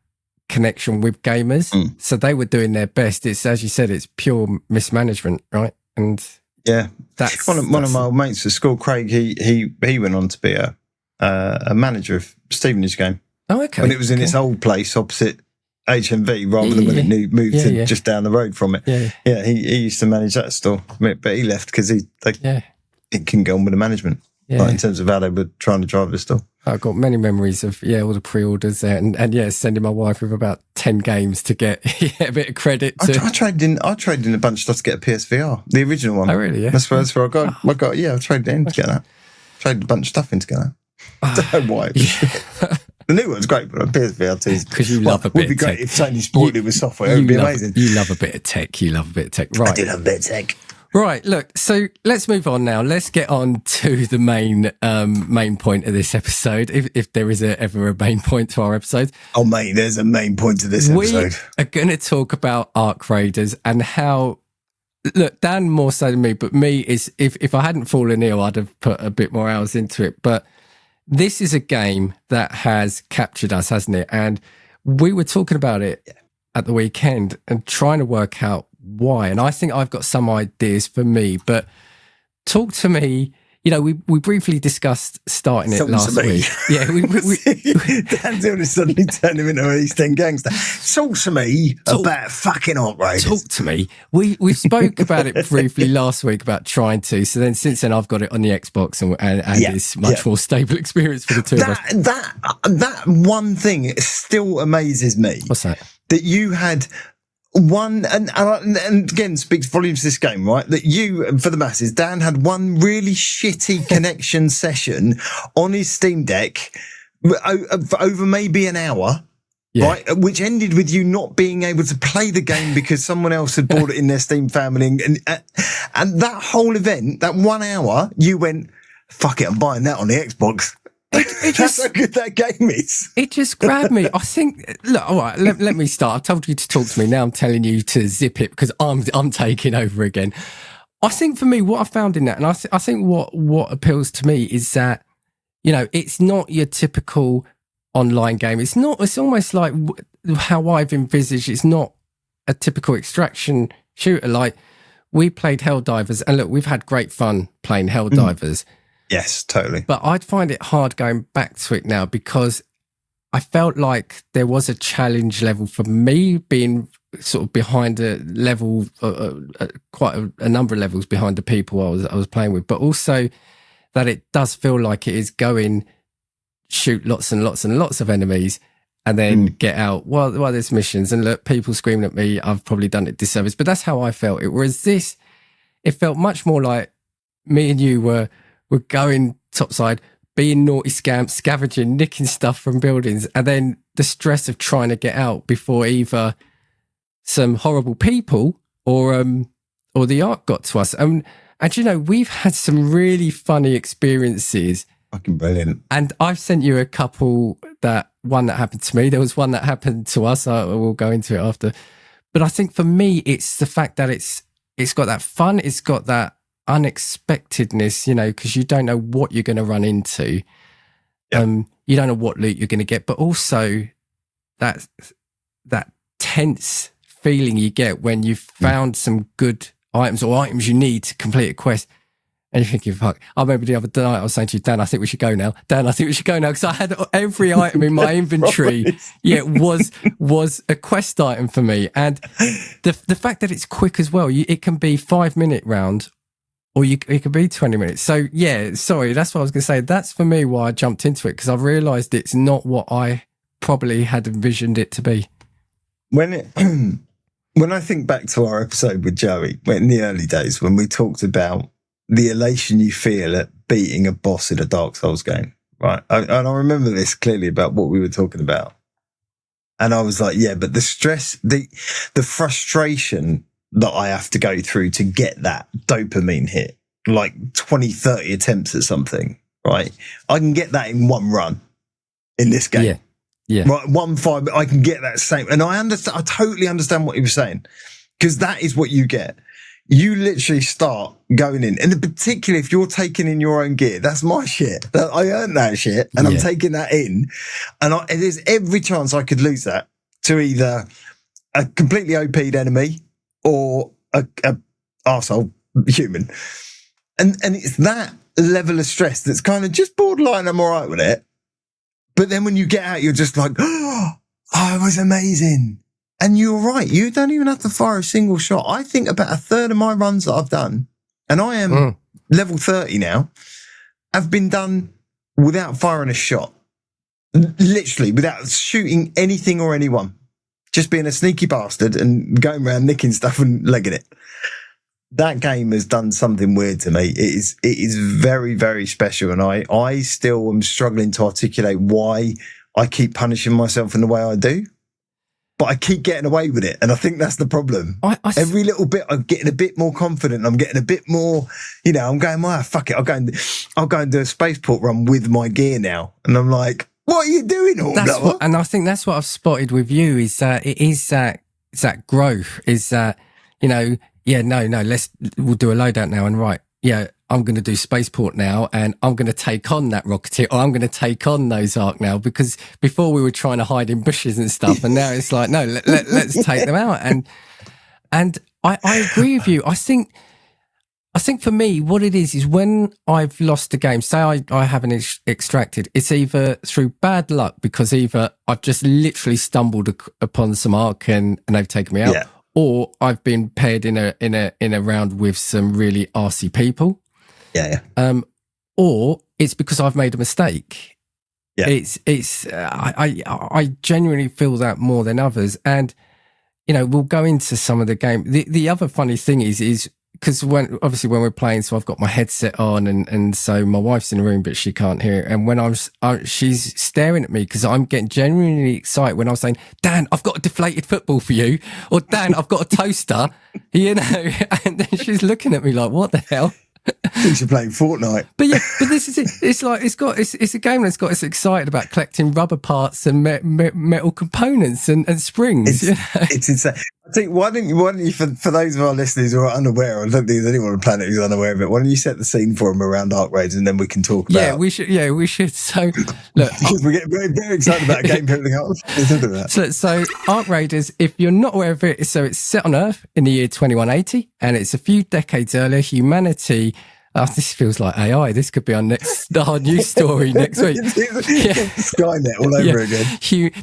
connection with gamers. So they were doing their best. It's, as you said, it's pure mismanagement, right? And yeah, that's one of my old mates at school, Craig. He went on to be a manager of Stevenage game. Oh, okay. When it was in its old place opposite HMV, rather than when it moved to just down the road from it. Yeah, he used to manage that store, but he left because he couldn't get on with the management. Yeah. Like in terms of how they were trying to drive the store. I've got many memories of all the pre-orders there, and sending my wife with about 10 games to get a bit of credit. I traded in a bunch of stuff to get a PSVR, the original one. Oh really? Yeah. That's where I got. I traded in to get that. Traded a bunch of stuff in to get that. I don't know why. The new one's great, but a PSVR 2 because you love a bit. Would be of great tech. if Sony supported it with software. It would be amazing. You love a bit of tech. Right. I do love a bit of tech. Right, look, so let's move on now. Let's get on to the main point of this episode, if there is ever a main point to our episode. Oh, mate, there's a main point to this episode. We are going to talk about Ark Raiders and how, look, Dan more so than me, but me is, if I hadn't fallen ill, I'd have put a bit more hours into it. But this is a game that has captured us, hasn't it? And we were talking about it at the weekend and trying to work out why. And I think I've got some ideas for me, but talk to me. we briefly discussed starting it Talk to last me. week. Yeah, Dan's going to suddenly turn him into an East End gangster. Talk to me about fucking Ark Raiders. talk to me. We spoke about it briefly last week about trying to. So then since then I've got it on the Xbox and it's much more stable experience for the two of us. That one thing still amazes me. What's that? That you had one, and again speaks volumes to this game, right? That you, for the masses, Dan had one really shitty connection session on his Steam Deck for over maybe an hour. Yeah. Right, which ended with you not being able to play the game because someone else had bought it in their Steam family, and that whole event, that 1 hour, you went, "Fuck it, I'm buying that on the Xbox." That's how good that game is. It just grabbed me. I think, look, all right, let me start. I told you to talk to me. Now I'm telling you to zip it because I'm taking over again. I think for me, what I found in that, and I think what appeals to me is that, it's not your typical online game. It's almost like how I've envisaged. It's not a typical extraction shooter. Like, we played Helldivers, and look, we've had great fun playing Helldivers. Yes, totally. But I'd find it hard going back to it now because I felt like there was a challenge level for me, being sort of behind a level, quite a number of levels behind the people I was playing with, but also that it does feel like it is going shoot lots and lots and lots of enemies and then get out. Well, there's missions and look, people screaming at me. I've probably done it disservice, but that's how I felt it. Whereas this, it felt much more like me and you were going topside, being naughty scamps, scavenging, nicking stuff from buildings, and then the stress of trying to get out before either some horrible people or the Ark got to us. And we've had some really funny experiences. Fucking brilliant. And I've sent you a couple, one that happened to me. There was one that happened to us. We'll go into it after. But I think for me, it's the fact that it's got that fun. It's got that unexpectedness, because you don't know what you're going to run into. You don't know what loot you're going to get, but also that tense feeling you get when you've found some good items or items you need to complete a quest. And you're thinking, fuck. I remember the other night I was saying to you, Dan, I think we should go now. Because I had every item in my inventory. Was a quest item for me. And the fact that it's quick as well, it can be 5-minute round or it could be 20 minutes. So yeah, sorry, that's what I was going to say. That's for me why I jumped into it, because I've realised it's not what I probably had envisioned it to be. When I think back to our episode with Joey, in the early days, when we talked about the elation you feel at beating a boss in a Dark Souls game, right? And I remember this clearly about what we were talking about. And I was like, yeah, but the stress, the frustration that I have to go through to get that dopamine hit, like 20, 30 attempts at something, right? I can get that in one run in this game. Yeah. Right, 1-5, I can get that same. And I totally understand what you were saying, because that is what you get. You literally start going in, and particularly if you're taking in your own gear, that's my shit. I earned that shit, and I'm taking that in. And there's every chance I could lose that to either a completely OP'd enemy or a arsehole human. And it's that level of stress that's kind of just borderline, I'm all right with it. But then when you get out, you're just like, oh, it was amazing. And you're right. You don't even have to fire a single shot. I think about a third of my runs that I've done, and I am level 30 now, have been done without firing a shot. Literally, without shooting anything or anyone. Just being a sneaky bastard and going around nicking stuff and legging it. That game has done something weird to me. It is very, very special. And I still am struggling to articulate why I keep punishing myself in the way I do. But I keep getting away with it. And I think that's the problem. Every little bit, I'm getting a bit more confident. I'm getting a bit more, I'm going, well, fuck it. I'll go and do a spaceport run with my gear now. And I'm like, what are you doing all that? And I think that's what I've spotted with you is that it is that growth is that, we'll do a loadout now. And right, I'm going to do spaceport now, and I'm going to take on that rocketeer, or I'm going to take on those Ark now, because before we were trying to hide in bushes and stuff, and now it's like, no, let's take them out. And I agree with you. I think I think for me, what it is when I've lost a game, say I haven't extracted, it's either through bad luck because either I've just literally stumbled upon some Ark and they've taken me out, or I've been paired in a round with some really arsey people. Or it's because I've made a mistake. I genuinely feel that more than others. And, we'll go into some of the game. The other funny thing is because when we're playing, so I've got my headset on and so my wife's in the room, but she can't hear it. And when she's staring at me because I'm getting genuinely excited when I was saying, Dan, I've got a deflated football for you, or Dan, I've got a toaster, and then she's looking at me like, what the hell? Thinks you're playing Fortnite. But this is it. It's like it's a game that's got us excited about collecting rubber parts and metal components and springs. It's insane. I think why don't you for those of our listeners who are unaware, I don't think there's anyone on the planet who's unaware of it. Why don't you set the scene for them around Ark Raiders and then we can talk about. We should. So look, because we get very, very excited about a game building up. So Ark Raiders, if you're not aware of it, so it's set on Earth in the year 2180, and it's a few decades earlier. Humanity. This feels like AI. This could be our news story next week. Skynet all over again.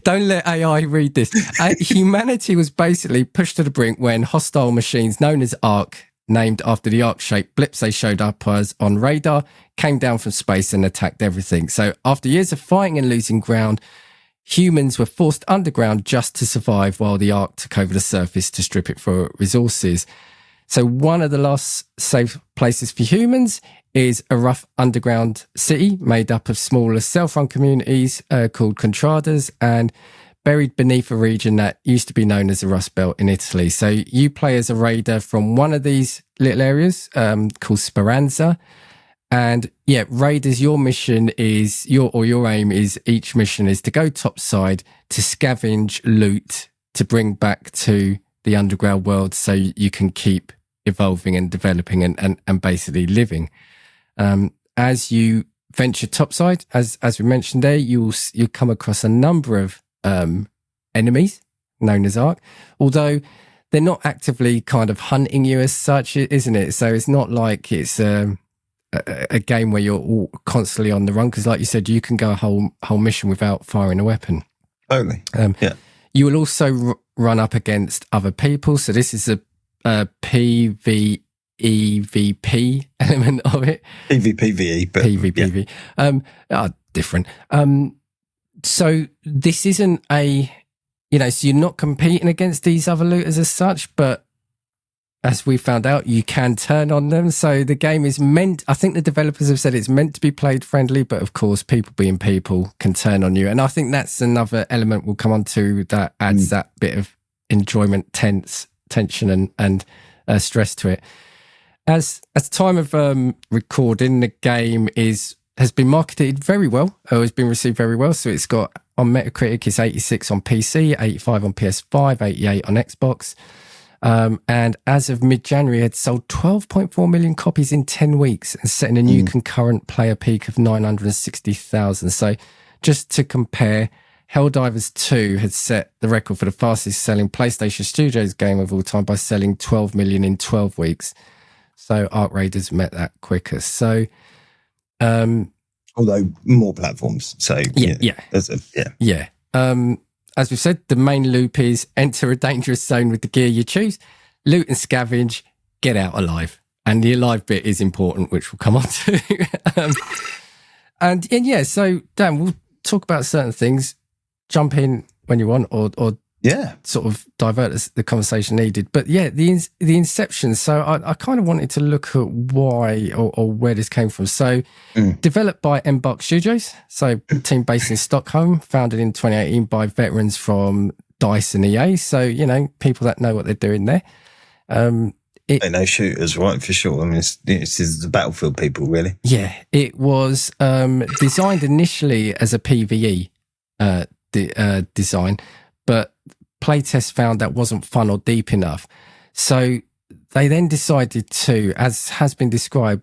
Don't let AI read this. Humanity was basically pushed to the brink when hostile machines known as Ark, named after the Ark-shaped blips they showed up as on radar, came down from space and attacked everything. So after years of fighting and losing ground, humans were forced underground just to survive while the Ark took over the surface to strip it for resources. So one of the last safe places for humans is a rough underground city made up of smaller self-run communities called contradas and buried beneath a region that used to be known as the Rust Belt in Italy. So you play as a raider from one of these little areas called Speranza. And raiders, your mission is your aim is each mission is to go topside to scavenge loot to bring back to the underground world so you can keep evolving and developing and basically living. As you venture topside, as we mentioned there, you'll come across a number of enemies known as Ark, although they're not actively kind of hunting you as such, isn't it? So it's not like it's a game where you're all constantly on the run, because like you said, you can go a whole mission without firing a weapon. Totally. You will also run up against other people. So this is a PvEVP element of it. PvPvE, but PvPvE. Different. So this isn't so you're not competing against these other looters as such, but as we found out, you can turn on them. So the game is I think the developers have said it's meant to be played friendly, but of course, people being people can turn on you. And I think that's another element we'll come on to that adds that bit of enjoyment, tension and stress to it. As time of recording, the game has been marketed very well, or has been received very well. So it's got on Metacritic, it's 86 on PC, 85 on PS5, 88 on Xbox. And as of mid-January, it had sold 12.4 million copies in 10 weeks and setting a new concurrent player peak of 960,000. So just to compare, Helldivers 2 had set the record for the fastest selling PlayStation Studios game of all time by selling 12 million in 12 weeks. So Ark Raiders met that quicker. So, although more platforms. So as we've said, the main loop is enter a dangerous zone with the gear you choose, loot and scavenge, get out alive. And the alive bit is important, which we'll come on to. So Dan, we'll talk about certain things. Jump in when you want, or sort of divert the conversation needed. But the inception. So I kind of wanted to look at why or where this came from. So developed by Embark Studios, so team based in Stockholm, founded in 2018 by veterans from DICE and EA. So people that know what they're doing there. They know shooters, right, for sure. I mean, this is the Battlefield people, really. Yeah, it was designed initially as a PvE design, but playtests found that wasn't fun or deep enough. So they then decided to, as has been described,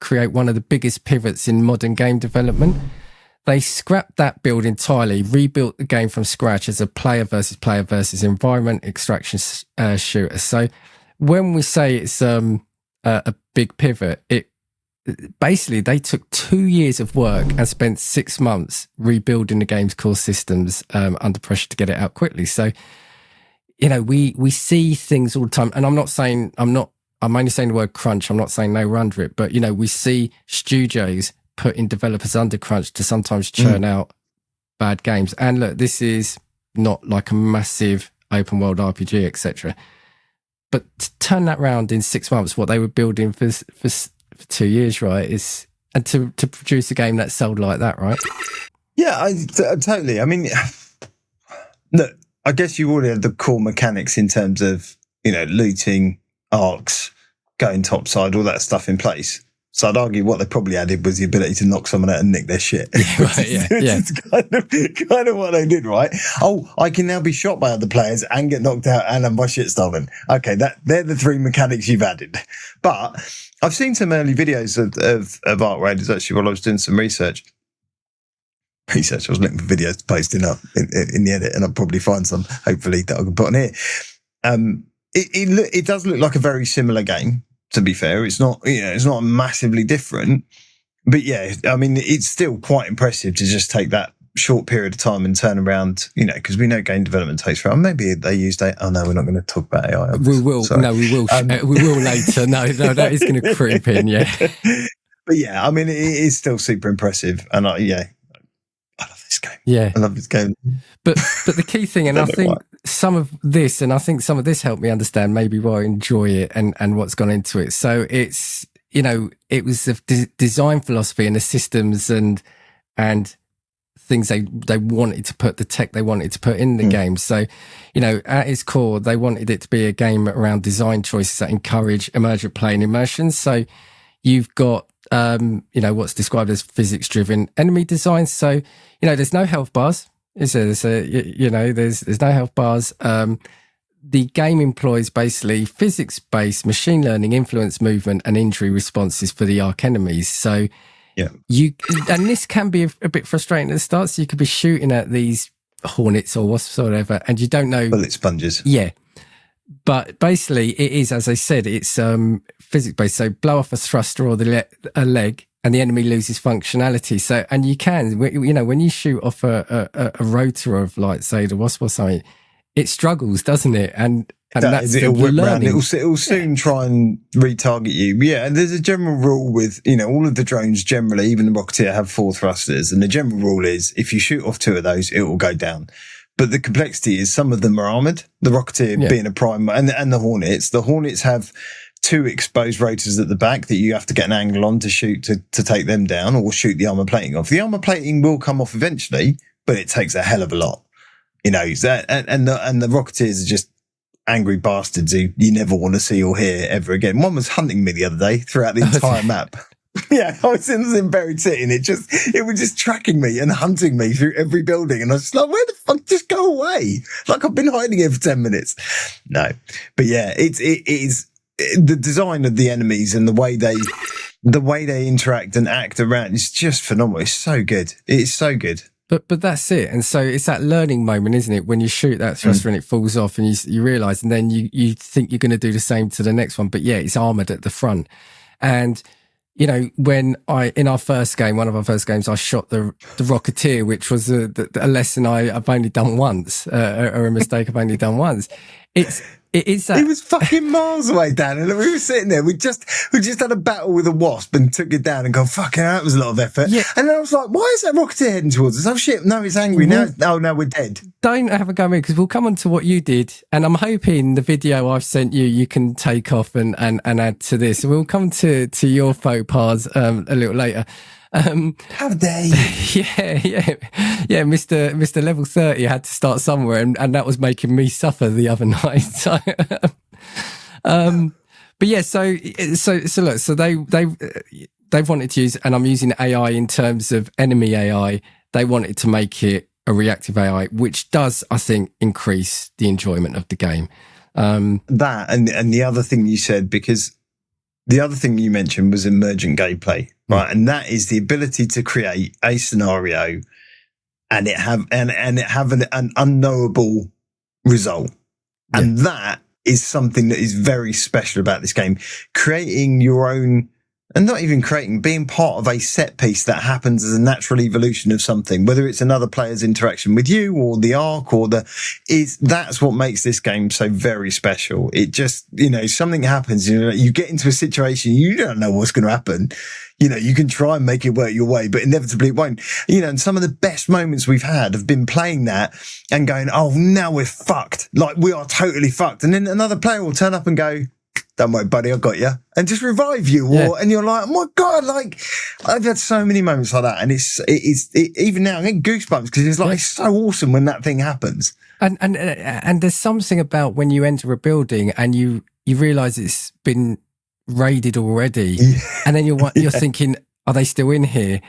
create one of the biggest pivots in modern game development. They scrapped that build entirely, rebuilt the game from scratch as a player versus environment extraction shooter. So when we say it's a a big pivot. Basically, they took 2 years of work and spent 6 months rebuilding the game's core systems under pressure to get it out quickly. So, we see things all the time. And I'm only saying the word crunch. I'm not saying they were under it. But, we see studios putting developers under crunch to sometimes churn out bad games. And look, this is not like a massive open world RPG, etc. But to turn that around in 6 months, what they were building for 2 years, right, and to produce a game that sold like that, right? Yeah, totally. I mean, look, I guess you already have the core mechanics in terms of, looting, arcs, going topside, all that stuff in place. So I'd argue what they probably added was the ability to knock someone out and nick their shit. Right, yeah. It's kind of what they did, right? Oh, I can now be shot by other players and get knocked out and have my shit stolen. Okay, they're the 3 mechanics you've added. But I've seen some early videos of Ark Raiders actually while I was doing some research. I was looking for videos to post in the edit, and I'll probably find some, hopefully, that I can put on here. It does look like a very similar game. To be fair, it's not massively different, but yeah, I mean, it's still quite impressive to just take that short period of time and turn around, because we know game development takes forever. Maybe they used AI. Oh no, we're not going to talk about AI. We will. Sorry. No, we will. We will later. No, that is going to creep in. Yeah. But yeah, I mean, it is still super impressive. And I love this game. Yeah. I love this game. But the key thing, and I think some of this helped me understand maybe why I enjoy it and what's gone into it. So it's, it was the design philosophy and the systems and things they wanted to put, the tech they wanted to put in the game. So, at its core, they wanted it to be a game around design choices that encourage emergent play and immersion. So you've got, what's described as physics-driven enemy design. So, there's no health bars. Is there? There's no health bars. The game employs basically physics-based machine learning, influence movement, and injury responses for the arch enemies. So, and this can be a bit frustrating at the start. So you could be shooting at these hornets or wasps or whatever, and you don't know. Bullet sponges. Yeah. But basically, it is, as I said, it's physics-based. So blow off a thruster or a leg, and the enemy loses functionality. So, and you can, when you shoot off a rotor of, like, say, the wasp or something, it struggles, doesn't it? And that's it'll the whip learning. round. It'll soon try and retarget you. Yeah, and there's a general rule with, all of the drones generally, even the Rocketeer, have 4 thrusters. And the general rule is if you shoot off 2 of those, it will go down. But the complexity is some of them are armoured. The Rocketeer being a prime, and the Hornets. The Hornets have 2 exposed rotors at the back that you have to get an angle on to shoot to take them down, or shoot the armour plating off. The armour plating will come off eventually, but it takes a hell of a lot. And the Rocketeers are just angry bastards who you never want to see or hear ever again. One was hunting me the other day throughout the entire map. Yeah, I was in Buried City, and it was just tracking me and hunting me through every building. And I was just like, where the fuck, just go away. Like, I've been hiding here for 10 minutes. No, but yeah, it is the design of the enemies and the way they interact and act around. It's just phenomenal. It's so good. It's so good. But that's it. And so it's that learning moment, isn't it? When you shoot that thruster and it falls off, and you realise, and then you think you're going to do the same to the next one. But yeah, it's armoured at the front. And, when in our first game, one of our first games, I shot the Rocketeer, which was a lesson I've only done once, or a mistake I've only done once. It is that. He was fucking miles away, Dan, and we were sitting there. We just had a battle with a wasp and took it down and gone, fucking hell, that was a lot of effort. Yeah. And then I was like, why is that Rocketeer heading towards us? Oh shit, no, it's angry now. Oh no, we're dead. Don't have a go at me, because we'll come on to what you did, and I'm hoping the video I've sent you can take off and add to this. We'll come to your faux pas a little later. How dare you? Yeah. Mr. Level 30 had to start somewhere, and that was making me suffer the other night. So, but yeah, so look, so they've wanted to use, and I'm using AI in terms of enemy AI. They wanted to make it a reactive AI, which does, I think, increase the enjoyment of the game. That and the other thing you said, because the other thing you mentioned was emergent gameplay, right? And that is the ability to create a scenario and it have an unknowable result. And that is something that is very special about this game. Creating your own, and not even creating, being part of a set piece that happens as a natural evolution of something, whether it's another player's interaction with you or the Ark or that's what makes this game so very special. It just, something happens, you get into a situation, you don't know what's going to happen. You can try and make it work your way, but inevitably it won't. And some of the best moments we've had have been playing that and going, oh, now we're fucked. Like, we are totally fucked. And then another player will turn up and go, don't worry, buddy, I got you, and just revive you. And you're like, oh my God, like, I've had so many moments like that. And even now, I get goosebumps because it's like, it's so awesome when that thing happens. And there's something about when you enter a building and you realize it's been raided already, and then you're thinking, are they still in here?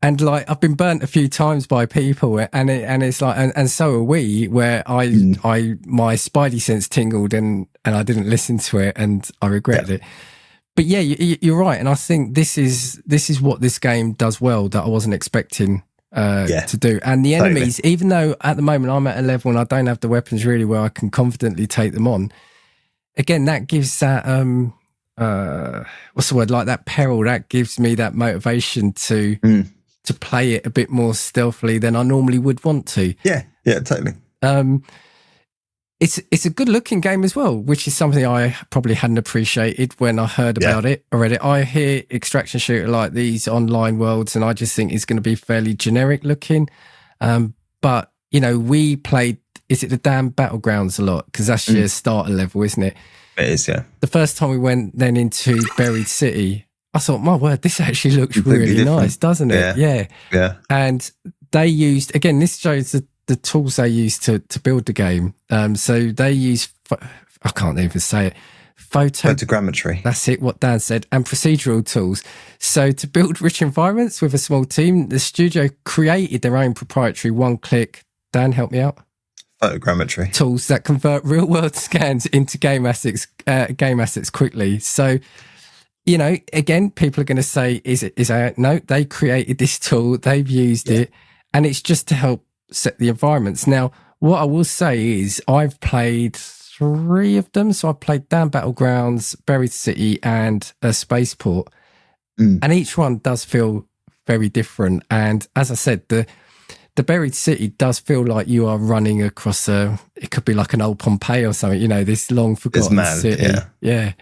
And like, I've been burnt a few times by people, and it's like, and so are we, where my spidey sense tingled and I didn't listen to it, and I regretted it. But yeah, you're right, and I think this is what this game does well that I wasn't expecting to do. And the enemies, even though at the moment I'm at a level and I don't have the weapons really where I can confidently take them on, again, that gives that what's the word, like that peril, that gives me that motivation to play it a bit more stealthily than I normally would want to. Yeah, totally. It's a good looking game as well, which is something I probably hadn't appreciated when I heard about it already. I hear extraction shooter like these online worlds, and I just think it's going to be fairly generic looking. But we played, is it the damn Battlegrounds a lot? Because that's your starter level, isn't it? It is, yeah. The first time we went then into Buried City, I thought, my word, this actually looks really nice, doesn't it? Yeah. And they used, again, this shows the tools they used to build the game. So they use, I can't even say it, photogrammetry. That's it, what Dan said, and procedural tools. So to build rich environments with a small team, the studio created their own proprietary one-click, Dan, help me out, photogrammetry tools that convert real-world scans into game assets quickly. So, again, people are going to say, no, they created this tool, they've used it, and it's just to help set the environments. Now, what I will say is I've played 3 of them. So I played Damn Battlegrounds, Buried City, and a Spaceport. And each one does feel very different. And as I said, the Buried City does feel like you are running across it could be like an old Pompeii or something, this long forgotten city. Yeah.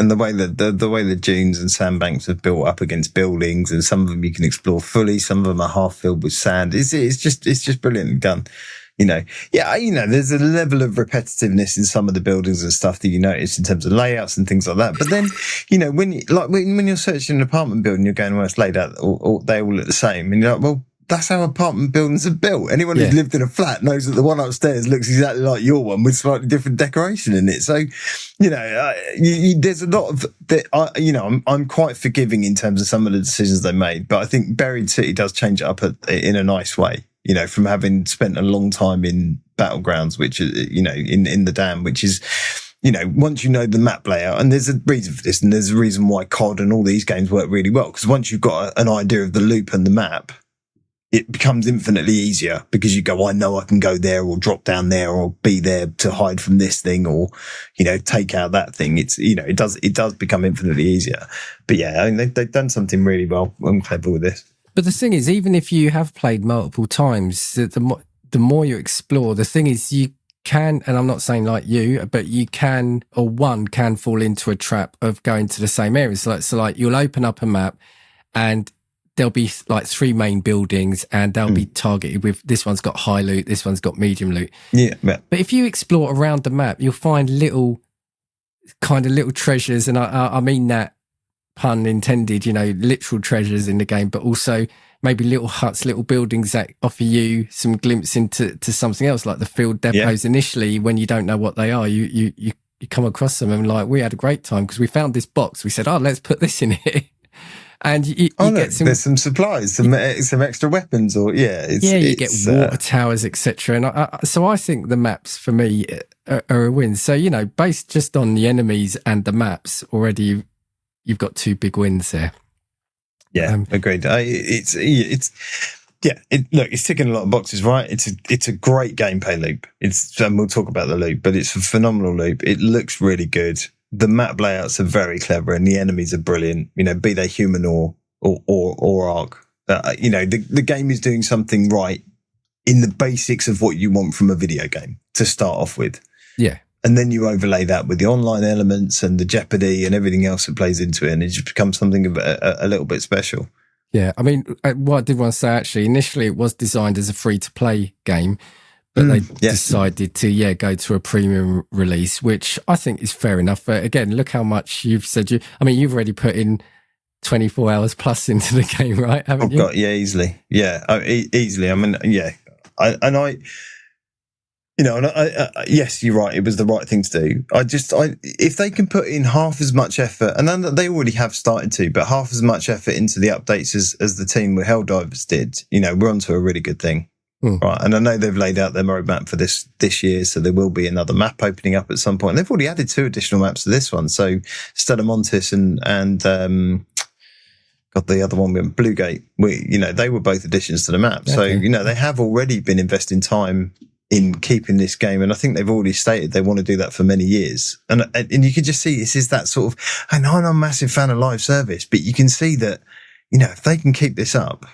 And the way that the way the dunes and sandbanks have built up against buildings, and some of them you can explore fully, some of them are half filled with sand. It's just brilliantly done. There's a level of repetitiveness in some of the buildings and stuff that you notice in terms of layouts and things like that. But then, when you're searching an apartment building, you're going, well, it's laid out, or they all look the same, and you're like, well, that's how apartment buildings are built. Anyone who's lived in a flat knows that the one upstairs looks exactly like your one with slightly different decoration in it. So, there's a lot of that. I'm quite forgiving in terms of some of the decisions they made, but I think Buried City does change it up in a nice way. From having spent a long time in Battlegrounds, which is, in the Dam, which is, once you know the map layout, and there's a reason for this, and there's a reason why COD and all these games work really well, because once you've got an idea of the loop and the map, it becomes infinitely easier because you go, I know I can go there or drop down there or be there to hide from this thing or, take out that thing. It's, it does become infinitely easier. But they've done something really well and clever with this. But the thing is, even if you have played multiple times, the more you explore, the thing is you can, and I'm not saying like you, but you can, or one can fall into a trap of going to the same areas. So like you'll open up a map and there'll be like 3 main buildings and they'll be targeted with, this one's got high loot, this one's got medium loot. Yeah. But if you explore around the map, you'll find little treasures. And I mean that pun intended, literal treasures in the game, but also maybe little huts, little buildings that offer you some glimpse into something else, like the field depots. Initially, when you don't know what they are, you come across them and like, we had a great time because we found this box. We said, let's put this in here. And you get there's some supplies, some extra weapons, or you get water towers, etc. And so I think the maps for me are a win. So based just on the enemies and the maps already, you've got 2 big wins there. Yeah, agreed. it's ticking a lot of boxes, right? It's a great gameplay loop. And we'll talk about the loop, but it's a phenomenal loop. It looks really good. The map layouts are very clever, and the enemies are brilliant. You know, be they human or Ark. You know, the game is doing something right in the basics of what you want from a video game to start off with. Yeah. And then you overlay that with the online elements and the jeopardy and everything else that plays into it, and it just becomes something of a little bit special. Yeah, I mean, what I did want to say, actually, initially it was designed as a free-to-play game, but they decided to, go to a premium release, which I think is fair enough. But again, look how much you've said. You've already put in 24 hours plus into the game, right? Haven't you? Easily. Yeah, easily. I mean, yeah. Yes, you're right. It was the right thing to do. If they can put in half as much effort, and then they already have started to, but half as much effort into the updates as the team with Helldivers did, you know, we're onto a really good thing. Right. And I know they've laid out their roadmap for this year, so there will be another map opening up at some point. They've already added 2 additional maps to this one. So Stellamontis and the other one, Bluegate, they were both additions to the map. Okay. So, you know, they have already been investing time in keeping this game, and I think they've already stated they want to do that for many years. And you can just see this is that sort of, and I'm a massive fan of live service, but you can see that, you know, if they can keep this up,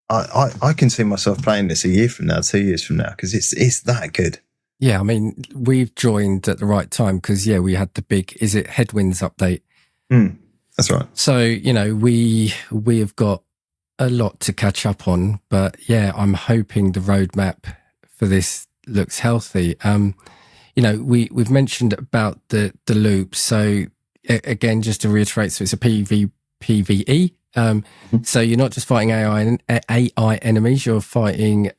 I can see myself playing this a year from now, 2 years from now, because it's that good. Yeah, I mean, we've joined at the right time because, we had the big, Headwinds update? That's right. So, you know, we have got a lot to catch up on, but I'm hoping the roadmap for this looks healthy. You know, we've mentioned about the loop. So again, just to reiterate, so it's a PvE. So you're not just fighting AI enemies, you're fighting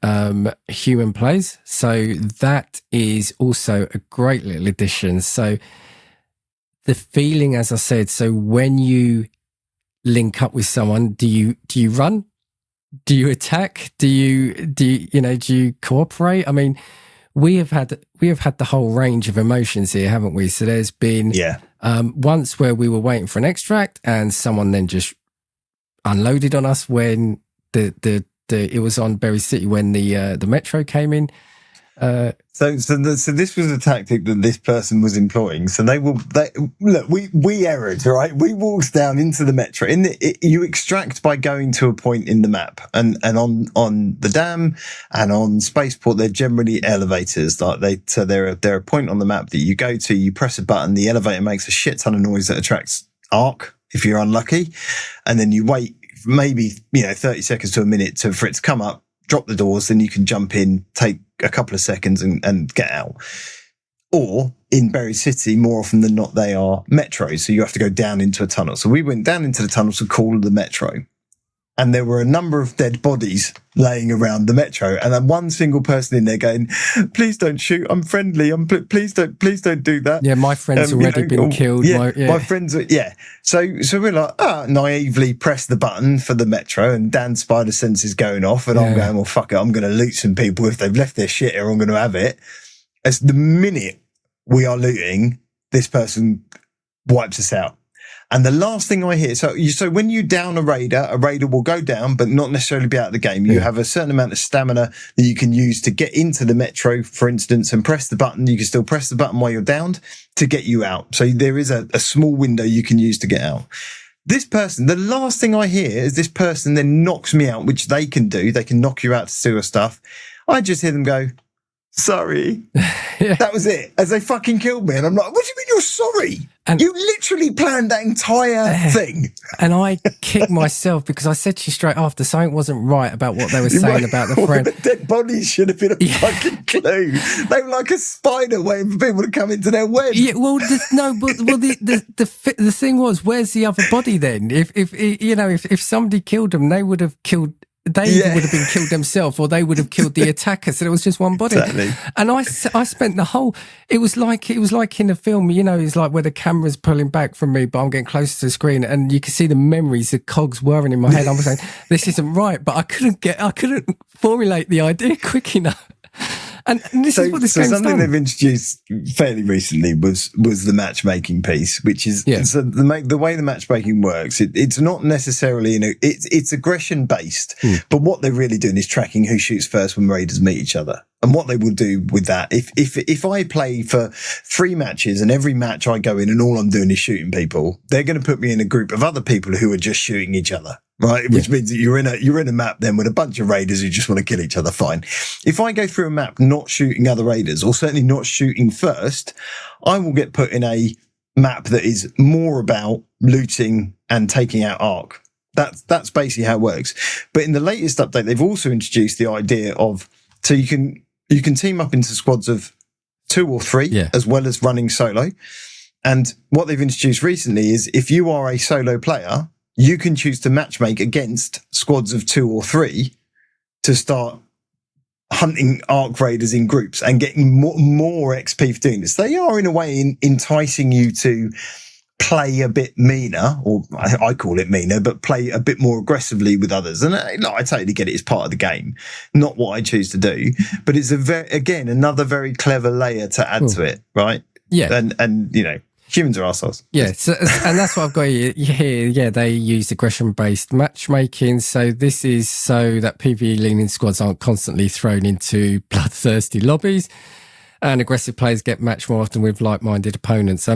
human players. So that is also a great little addition. So the feeling, as I said, so when you link up with someone, do you run? Do you attack? Do you cooperate? I mean, we have had the whole range of emotions here, haven't we? So there's been once where we were waiting for an extract and someone then just unloaded on us when it was on Berry City when the metro came in. So this was a tactic that this person was employing. So we erred, right? We walked down into the metro. You extract by going to a point in the map, and on the dam and on Spaceport, they're generally elevators. They're a point on the map that you go to. You press a button, the elevator makes a shit ton of noise that attracts Ark if you're unlucky, and then you wait maybe 30 seconds to a minute for it to come up. Drop the doors, then you can jump in, take a couple of seconds and get out. Or in Berry City, more often than not, they are metros. So you have to go down into a tunnel. So we went down into the tunnel to call the metro. And there were a number of dead bodies laying around the metro. And then one single person in there going, please don't shoot. I'm friendly. Please don't do that. Yeah, my friend's already been killed. My friends are, So we're like, naively press the button for the metro, and Dan's spider sense is going off, and I'm going, well, fuck it, I'm going to loot some people. If they've left their shit here, I'm going to have it. As the minute we are looting, this person wipes us out. And the last thing I hear, so when you down a raider will go down, but not necessarily be out of the game. You have a certain amount of stamina that you can use to get into the metro, for instance, and press the button. You can still press the button while you're downed to get you out. So there is a small window you can use to get out. This person, the last thing I hear is this person then knocks me out, which they can do. They can knock you out to steal stuff. I just hear them go, sorry. That was it. As they fucking killed me. And I'm like, what do you mean you're sorry? And you literally planned that entire thing. And I kicked myself because I said to you straight after something wasn't right about what they were saying about the friend. The dead bodies should have been a fucking clue. They were like a spider waiting for people to come into their web. Yeah, well, the thing was, where's the other body then? If somebody killed them, they would have killed. They would have been killed themselves, or they would have killed the attacker. So there was just one body. Exactly. And I spent the whole. It was like in a film. It's like where the camera's pulling back from me, but I'm getting closer to the screen, and you can see the memories, the cogs whirring in my head. I was saying, this isn't right, but I couldn't formulate the idea quick enough. And this is what this game's something done. they've introduced fairly recently was the matchmaking piece, which is so the way the matchmaking works. It's not necessarily it's aggression based, but what they're really doing is tracking who shoots first when raiders meet each other. And what they will do with that, if I play for 3 matches and every match I go in and all I'm doing is shooting people, they're going to put me in a group of other people who are just shooting each other, right? Which means that you're in a map then with a bunch of raiders who just want to kill each other. Fine. If I go through a map not shooting other raiders, or certainly not shooting first, I will get put in a map that is more about looting and taking out Ark. That's basically how it works. But in the latest update, they've also introduced the idea of so you can team up into squads of 2 or 3, as well as running solo. And what they've introduced recently is if you are a solo player, you can choose to matchmake against squads of 2 or 3 to start hunting Ark Raiders in groups and getting more XP for doing this. They are, in a way, enticing you to play a bit meaner, or I call it meaner, but play a bit more aggressively with others. And I totally get it. It's part of the game, not what I choose to do. But it's another very clever layer to add to it, right? Yeah. And humans are arseholes. Yeah, so, and that's what I've got here. Yeah, they use aggression-based matchmaking. So this is so that PvE-leaning squads aren't constantly thrown into bloodthirsty lobbies, and aggressive players get matched more often with like-minded opponents.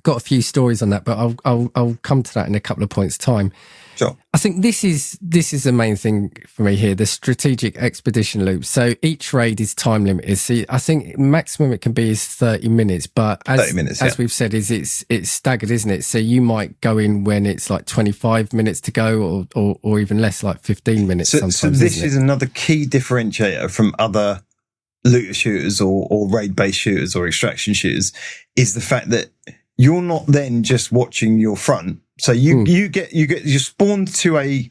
Got a few stories on that, but I'll come to that in a couple of points' time. Sure. I think this is the main thing for me here, the strategic expedition loop. So each raid is time limited. See, I think maximum it can be is 30 minutes, but as we've said, it's staggered, isn't it? So you might go in when it's like 25 minutes to go, or even less, like 15 minutes. So this is another key differentiator from other looter shooters or raid-based shooters or extraction shooters, is the fact that you're not then just watching your front. So you spawned to a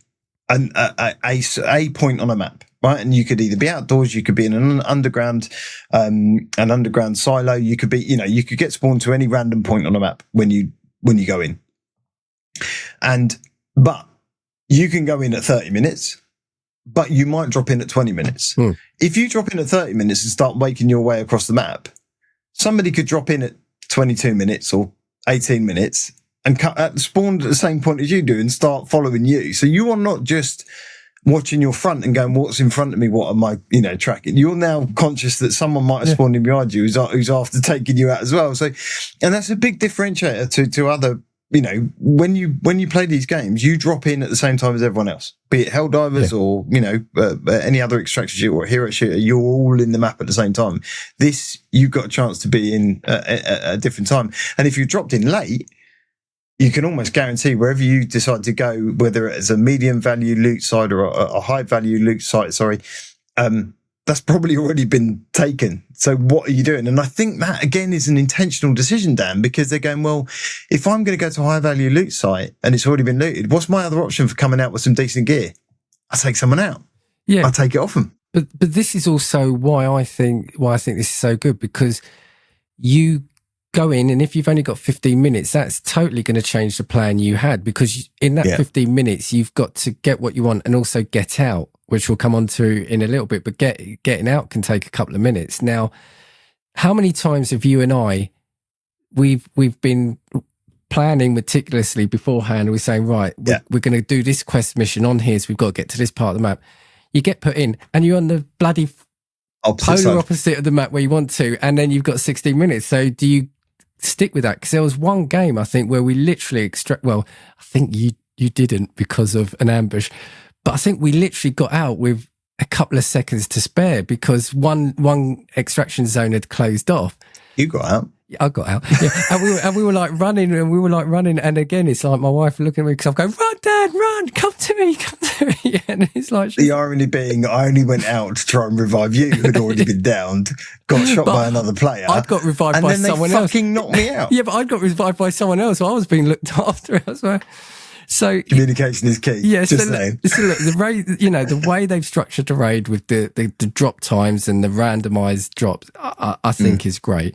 point on a map, right? And you could either be outdoors, you could be in an underground silo, you could be, you could get spawned to any random point on a map when you go in. But you can go in at 30 minutes, but you might drop in at 20 minutes. If you drop in at 30 minutes and start making your way across the map, somebody could drop in at 22 minutes or 18 minutes and spawn at the same point as you do and start following you. So you are not just watching your front and going, what's in front of me? What am I, tracking? You're now conscious that someone might have spawned in behind you who's after taking you out as well. So, and that's a big differentiator to other, when you play these games, you drop in at the same time as everyone else, be it Helldivers or, any other extraction shooter or hero shooter, you're all in the map at the same time. This, you've got a chance to be in a different time. And if you dropped in late, you can almost guarantee wherever you decide to go, whether it's a medium value loot site or a high value loot site, that's probably already been taken. So what are you doing? And I think that, again, is an intentional decision, Dan, because they're going, well, if I'm going to go to a high value loot site and it's already been looted, what's my other option for coming out with some decent gear? I take someone out. Yeah. I take it off them. But this is also why I think this is so good, because you go in, and if you've only got 15 minutes, that's totally going to change the plan you had, because in that 15 minutes, you've got to get what you want and also get out, which we'll come on to in a little bit, but getting out can take a couple of minutes. Now, how many times have you and I, we've been planning meticulously beforehand, we're saying, right, we're going to do this quest mission on here, so we've got to get to this part of the map. You get put in, and you're on the bloody polar opposite of the map where you want to, and then you've got 16 minutes. So do you stick with that? Because there was one game, I think, where we literally I think you didn't because of an ambush, but I think we literally got out with a couple of seconds to spare because one extraction zone had closed off. You got out. I got out. Yeah. and we were like running, and again, it's like my wife looking at me because I'm going, run, Dad, run, come to me. And it's like, the irony being, I only went out to try and revive you, who'd already been downed, got shot by another player. I'd got revived by someone else. And then they fucking knocked me out. Yeah, but I'd got revived by someone else, so I was being looked after elsewhere. So communication is key. Yeah, so look, the raid, the way they've structured the raid with the drop times and the randomized drops, I think is great.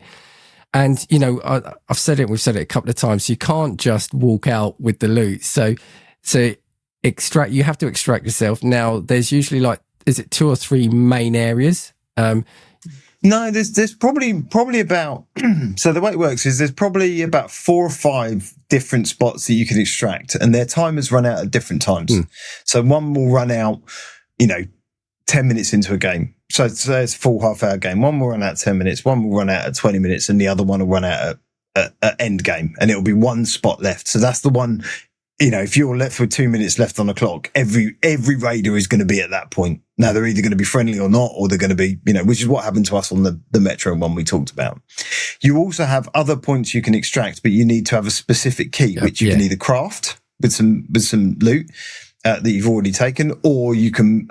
And I've said it, we've said it a couple of times. You can't just walk out with the loot. So you have to extract yourself. Now, there's usually 2 or 3 main areas No, there's probably about so the way it works is there's probably about 4 or 5 different spots that you can extract, and their timers run out at different times. So one will run out, 10 minutes into a game. So it's a full half-hour game. One will run out 10 minutes, one will run out at 20 minutes, and the other one will run out at end game, and it'll be one spot left. So that's the one. If you're left with 2 minutes left on the clock, every raider is going to be at that point. Now they're either going to be friendly or not, or they're going to be, which is what happened to us on the Metro one we talked about. You also have other points you can extract, but you need to have a specific key, which you can either craft with some loot that you've already taken, or you can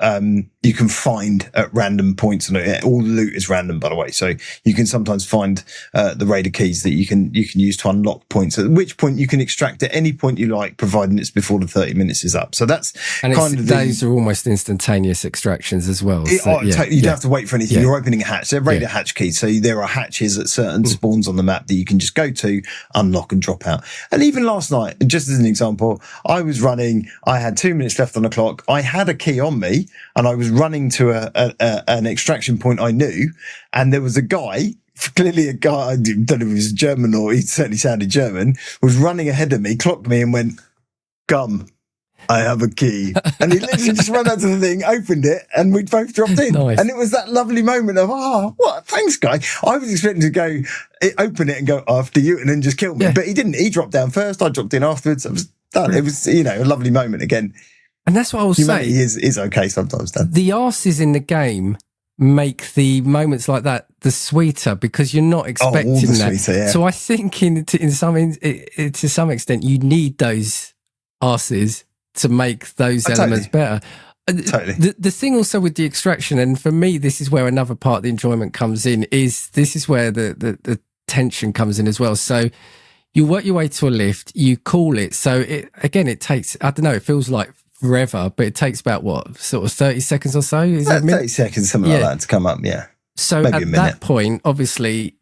find at random points. And all the loot is random, by the way. So you can sometimes find the raider keys that you can use to unlock points. At which point you can extract at any point you like, providing it's before the 30 minutes is up. So that's those are almost instantaneous extractions as well. You don't have to wait for anything. You're opening a hatch. They're raider hatch keys. So there are hatches at certain spawns on the map that you can just go to, unlock, and drop out. And even last night, just as an example, I was running. I had 2 minutes left on the clock. I had a key on me, and I was running to an extraction point I knew, and there was a guy, clearly a guy, I don't know if he was German or he certainly sounded German, was running ahead of me, clocked me and went, "Come, I have a key." And he literally just ran out to the thing, opened it, and we both dropped in. Nice. And it was that lovely moment of, what, thanks, guy. I was expecting to go, open it and go after you and then just kill me. But he didn't. He dropped down first, I dropped in afterwards. I was done. It was, a lovely moment again. And that's what I was saying. Humanity is okay sometimes, Dan. The arses in the game make the moments like that the sweeter because you're not expecting that. Sweeter, yeah. So I think to some extent you need those arses to make those elements better. Totally. The thing also with the extraction, and for me this is where another part of the enjoyment comes in, is this is where the tension comes in as well. So you work your way to a lift, you call it. So it takes, I don't know, it feels like forever, but it takes about sort of 30 seconds or so? Is that 30 seconds, something like that to come up, yeah. So maybe at that point, obviously,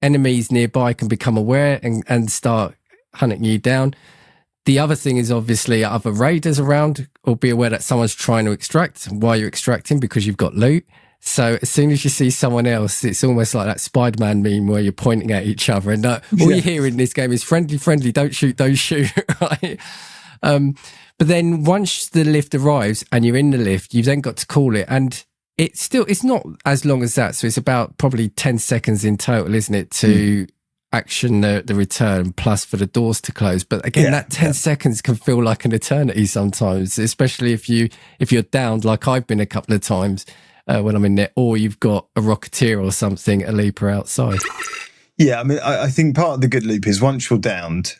enemies nearby can become aware and start hunting you down. The other thing is obviously other raiders around will be aware that someone's trying to extract while you're extracting because you've got loot. So as soon as you see someone else, it's almost like that Spider-Man meme where you're pointing at each other and all you hear in this game is friendly, don't shoot, right? But then once the lift arrives and you're in the lift, you've then got to call it. And it's not as long as that. So it's about probably 10 seconds in total, isn't it, to action the return plus for the doors to close. But again, that 10 seconds can feel like an eternity sometimes, especially if you're downed like I've been a couple of times when I'm in there, or you've got a Rocketeer or something, a leaper outside. Yeah, I mean, I think part of the good loop is once you're downed,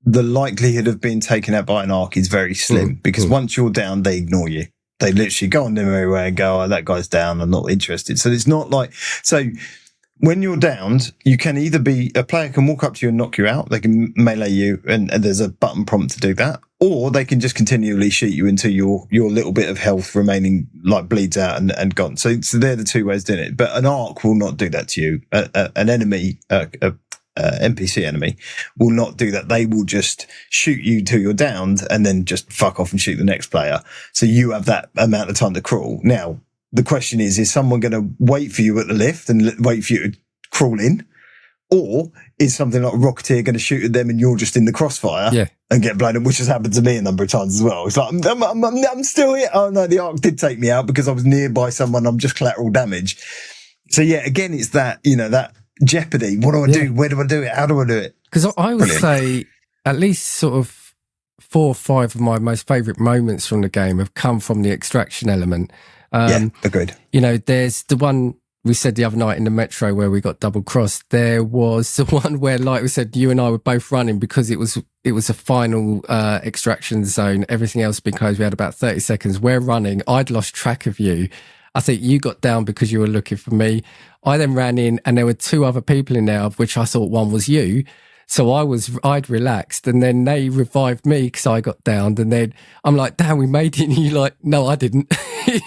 the likelihood of being taken out by an Ark is very slim because once you're down, they ignore you. They literally go on their merry way and go, that guy's down, I'm not interested. So it's not like, so when you're downed, you can either be, a player can walk up to you and knock you out, they can melee you and there's a button prompt to do that, or they can just continually shoot you until your little bit of health remaining like bleeds out and gone. So they're the two ways doing it. But an Ark will not do that to you. An enemy, NPC enemy will not do that. They will just shoot you till you're downed and then just fuck off and shoot the next player. So you have that amount of time to crawl. Now, the question is someone going to wait for you at the lift and wait for you to crawl in? Or is something like a Rocketeer going to shoot at them and you're just in the crossfire and get blown up, which has happened to me a number of times as well. It's like, I'm still here. Oh no, the Ark did take me out because I was nearby someone. I'm just collateral damage. So yeah, again, it's that, that jeopardy. What do I do? Where do I do it? How do I do it? Because I would say at least sort of 4 or 5 of my most favourite moments from the game have come from the extraction element. Agreed. There's the one we said the other night in the Metro where we got double crossed. There was the one where, like we said, you and I were both running because it was a final extraction zone. Everything else had been closed. We had about 30 seconds. We're running. I'd lost track of you. I think you got down because you were looking for me. I then ran in and there were 2 other people in there, of which I thought one was you. So I'd relaxed, and then they revived me because I got downed, and then I'm like, damn, we made it. And you're like, no, I didn't.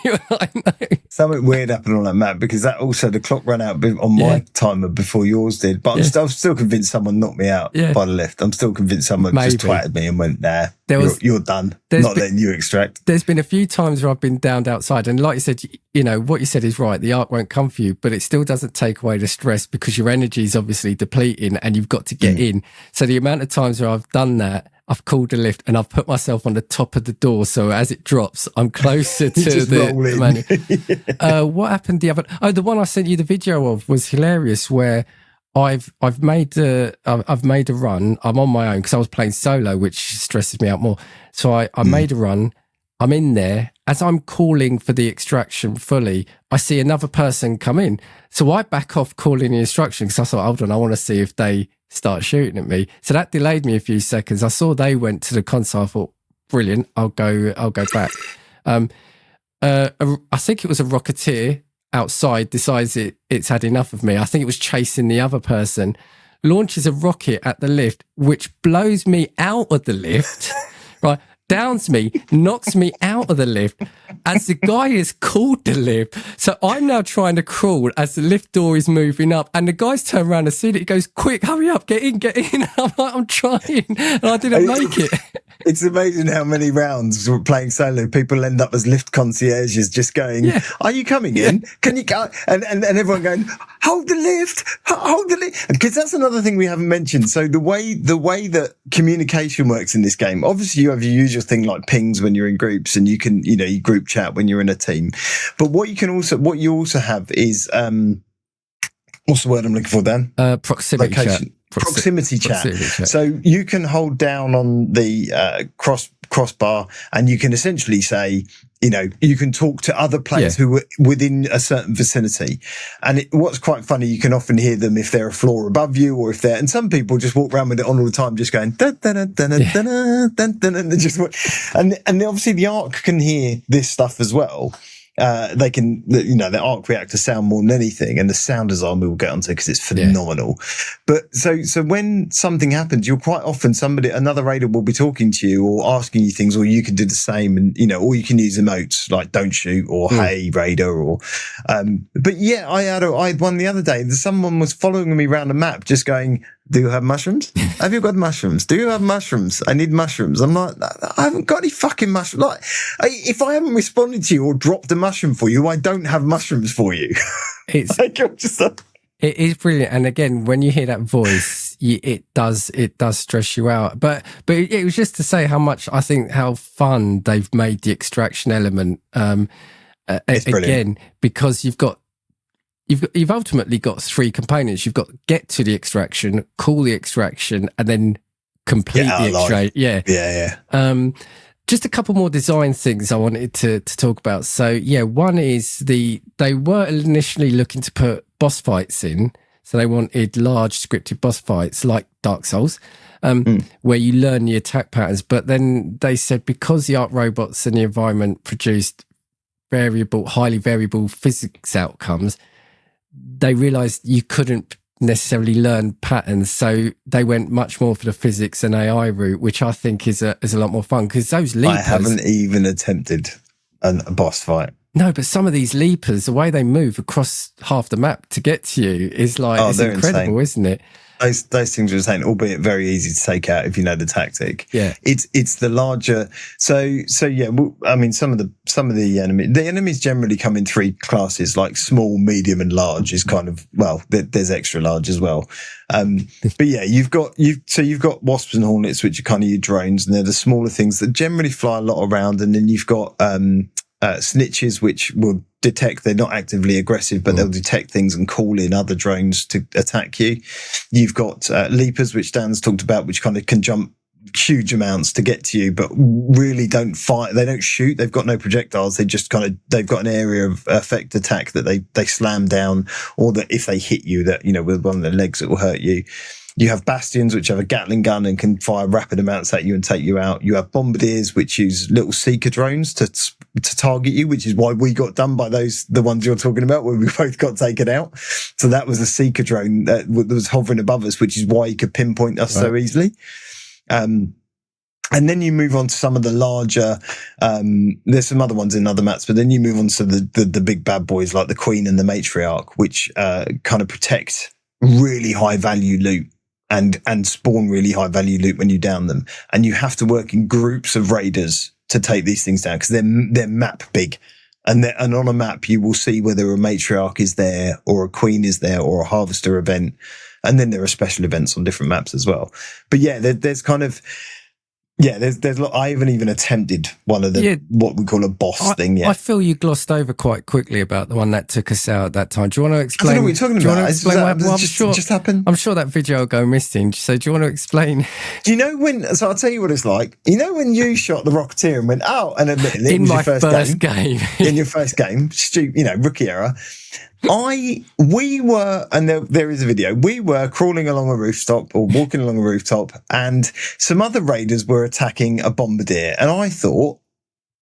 You're like, no. Something weird happened on that map, because that also, the clock ran out on my timer before yours did. But I'm still convinced someone knocked me out by the lift. I'm still convinced someone just twatted me and went, nah, you're done. Not letting you extract. There's been a few times where I've been downed outside, and like you said, you know, what you said is right. The Ark won't come for you, but it still doesn't take away the stress, because your energy is obviously depleting and you've got to get in. So the amount of times where I've done that, I've called the lift and I've put myself on the top of the door, so as it drops, I'm closer to the manual. What happened the one I sent you the video of was hilarious, where I've made a run. I'm on my own because I was playing solo, which stresses me out more. So I made a run. I'm in there. As I'm calling for the extraction fully, I see another person come in. So I back off calling the instruction, because I thought, hold on, I want to see if they start shooting at me. So that delayed me a few seconds. I saw they went to the console. I thought, brilliant, I'll go back. I think it was a Rocketeer outside decides it's had enough of me. I think it was chasing the other person, launches a rocket at the lift, which blows me out of the lift, right? Downs me, knocks me out of the lift as the guy has called the lift. So I'm now trying to crawl as the lift door is moving up, and the guy's turned around and seen it. He goes, quick, hurry up, get in. And I'm like, I'm trying, and I didn't make it. It's amazing how many rounds we're playing solo, people end up as lift concierges, just going, are you coming in? Can you go? And everyone going, hold the lift. Because that's another thing we haven't mentioned. So the way that communication works in this game, obviously you have your usual thing like pings when you're in groups, and you can, you group chat when you're in a team. But what you also have is, what's the word I'm looking for, Dan? Proximity chat. Proximity chat. So you can hold down on the crossbar, and you can essentially say, you can talk to other players who are within a certain vicinity. And what's quite funny, you can often hear them if they're a floor above you, or if and some people just walk around with it on all the time, just going, dun, dun, dun, dun, dun, dun, dun, dun, and obviously the Ark can hear this stuff as well. They can, the Ark reactor sound more than anything, and the sound design we will get onto because it's phenomenal. But so when something happens, you'll quite often another raider will be talking to you or asking you things, or you can do the same, and or you can use emotes like "don't shoot" or "hey raider" or. But yeah, I had one the other day. Someone was following me around the map, just going, "Do you have mushrooms? Have you got mushrooms? Do you have mushrooms? I need mushrooms." I'm like, I haven't got any fucking mushrooms. Like, if I haven't responded to you or dropped a mushroom for you, I don't have mushrooms for you. It's it is brilliant. And again, when you hear that voice, it does stress you out. But it was just to say how fun they've made the extraction element. Again, because you've ultimately got three components. You've got get to the extraction, call the extraction, and then complete the extraction. Yeah. Just a couple more design things I wanted to talk about. So one is they were initially looking to put boss fights in. So they wanted large scripted boss fights like Dark Souls, where you learn the attack patterns. But then they said, because the Ark robots and the environment produced highly variable physics outcomes, they realized you couldn't necessarily learn patterns, so they went much more for the physics and AI route, which I think is a lot more fun, because those leapers... I haven't even attempted a boss fight. No, but some of these leapers, the way they move across half the map to get to you is it's incredible, isn't it? Those things are insane, albeit very easy to take out if you know the tactic. Yeah, it's the larger. So yeah. I mean, some of the enemies generally come in three classes, like small, medium, and large. Is kind of there's extra large as well. But yeah, you've got wasps and hornets, which are kind of your drones, and they're the smaller things that generally fly a lot around. And then you've got snitches, which will detect, they're not actively aggressive, but they'll detect things and call in other drones to attack you. You've got leapers, which Dan's talked about, which kind of can jump huge amounts to get to you, but really don't fight. They don't shoot. They've got no projectiles. They've got an area of effect attack that they slam down, or that if they hit you, that, with one of their legs, it will hurt you. You have bastions, which have a Gatling gun and can fire rapid amounts at you and take you out. You have bombardiers, which use little seeker drones to to target you, which is why we got done by the ones you're talking about, where we both got taken out. So that was a seeker drone that was hovering above us, which is why he could pinpoint us so easily. And then you move on to some of the larger, there's some other ones in other maps, but then you move on to the big bad boys like the Queen and the Matriarch, which kind of protect really high value loot and spawn really high value loot when you down them. And you have to work in groups of raiders to take these things down because they're map big. And on a map, you will see whether a Matriarch is there or a Queen is there or a Harvester event. And then there are special events on different maps as well. But yeah, there's kind of... Yeah, there's. I haven't even attempted one of the what we call a boss thing yet. I feel you glossed over quite quickly about the one that took us out at that time. Do you want to explain? I don't know what you're talking about. Explain just happened. I'm sure that video will go missing. So do you want to explain? Do you know when? So I'll tell you what it's like. You know when you shot the Rocketeer and went, oh, and admittedly, in my first game. In your first game, rookie error. We were, and there is a video, we were crawling along a rooftop or walking along a rooftop and some other raiders were attacking a bombardier. And I thought,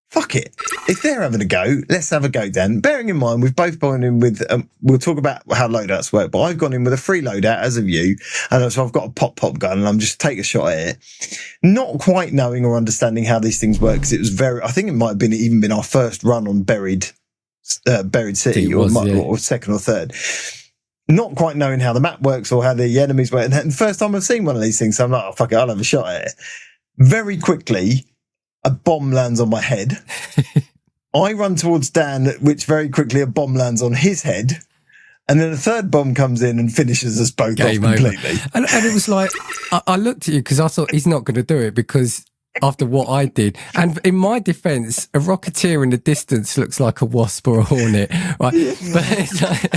fuck it. If they're having a go, let's have a go then. Bearing in mind, we've both gone in with, we'll talk about how loadouts work, but I've gone in with a free loadout as of you. And so I've got a pop gun and I'm just take a shot at it. Not quite knowing or understanding how these things work because it was I think it might have been even been our first run on Buried City or second or third, not quite knowing how the map works or how the enemies work. And the first time I've seen one of these things, so I'm like, oh, fuck it, I'll have a shot at it. Very quickly, a bomb lands on my head. I run towards Dan, which very quickly a bomb lands on his head. And then a third bomb comes in and finishes us both off completely. And it was like, I looked at you because I thought he's not going to do it because after what I did. And in my defense, a Rocketeer in the distance looks like a wasp or a hornet. Right? But it's like,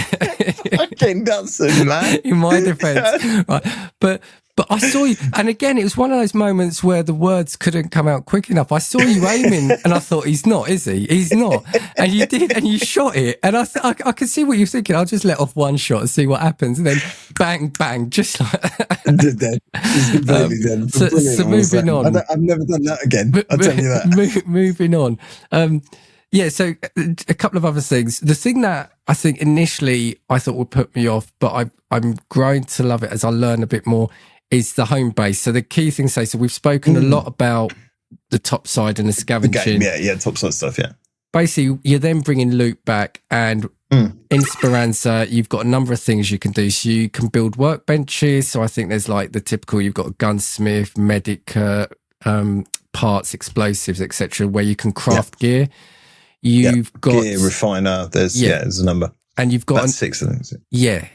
fucking doesn't, man. In my defense. Right? But I saw you, and again, it was one of those moments where the words couldn't come out quick enough. I saw you aiming, and I thought, he's not, is he? He's not. And you did, and you shot it. And I could see what you're thinking. I'll just let off one shot and see what happens. And then bang, bang, just like that. So moving on. I've never done that again. I'll tell you that. Moving on. Yeah, so a couple of other things. The thing that I think initially I thought would put me off, but I'm growing to love it as I learn a bit more, is the home base. So the key thing, so we've spoken a lot about the top side and the scavenging. Yeah, top side stuff, yeah. Basically, you're then bringing loot back, and in Speranza, you've got a number of things you can do. So you can build workbenches. So I think there's like the typical, you've got a gunsmith, medic, parts, explosives, etc., where you can craft gear. You've got gear refiner. There's a number, and you've got 6 of them. Yeah.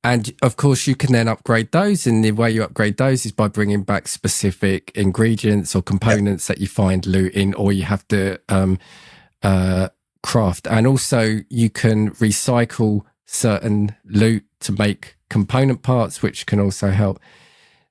And of course, you can then upgrade those. And the way you upgrade those is by bringing back specific ingredients or components that you find loot in, or you have to craft. And also, you can recycle certain loot to make component parts, which can also help.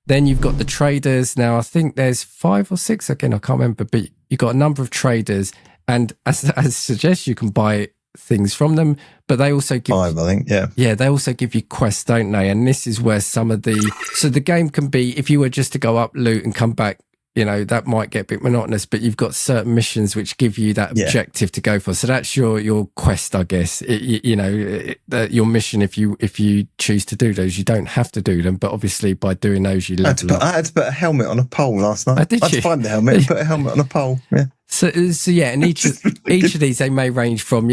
Then you've got the traders. Now, I think there's 5 or 6. Again, I can't remember, but you've got a number of traders. And as suggests, you can buy things from them, but they also give 5, I think, yeah, they also give you quests, don't they? And this is where so the game can be, if you were just to go up, loot and come back, that might get a bit monotonous, but you've got certain missions which give you that objective to go for. So that's your quest, I guess. Your mission, if you choose to do those, you don't have to do them, but obviously by doing those, you level up. I had to put a helmet on a pole last night. I had to find the helmet and put a helmet on a pole. Yeah. So yeah, and each of these, they may range from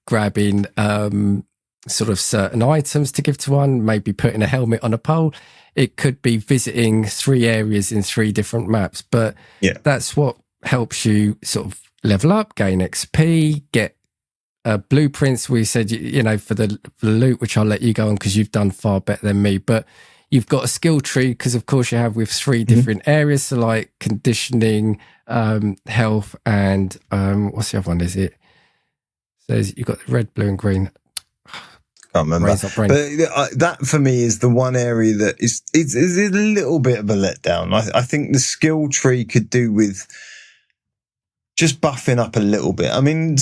grabbing sort of certain items to give to one, maybe putting a helmet on a pole. It could be visiting 3 areas in 3 different maps, but that's what helps you sort of level up, gain XP, get blueprints. We said, for the loot, which I'll let you go on because you've done far better than me, but you've got a skill tree because, of course, you have with 3 different areas, so like conditioning, health, and what's the other one? Is it? So you've got red, blue, and green. Can't remember. But that for me is the one area that is a little bit of a letdown. I think the skill tree could do with just buffing up a little bit. I mean,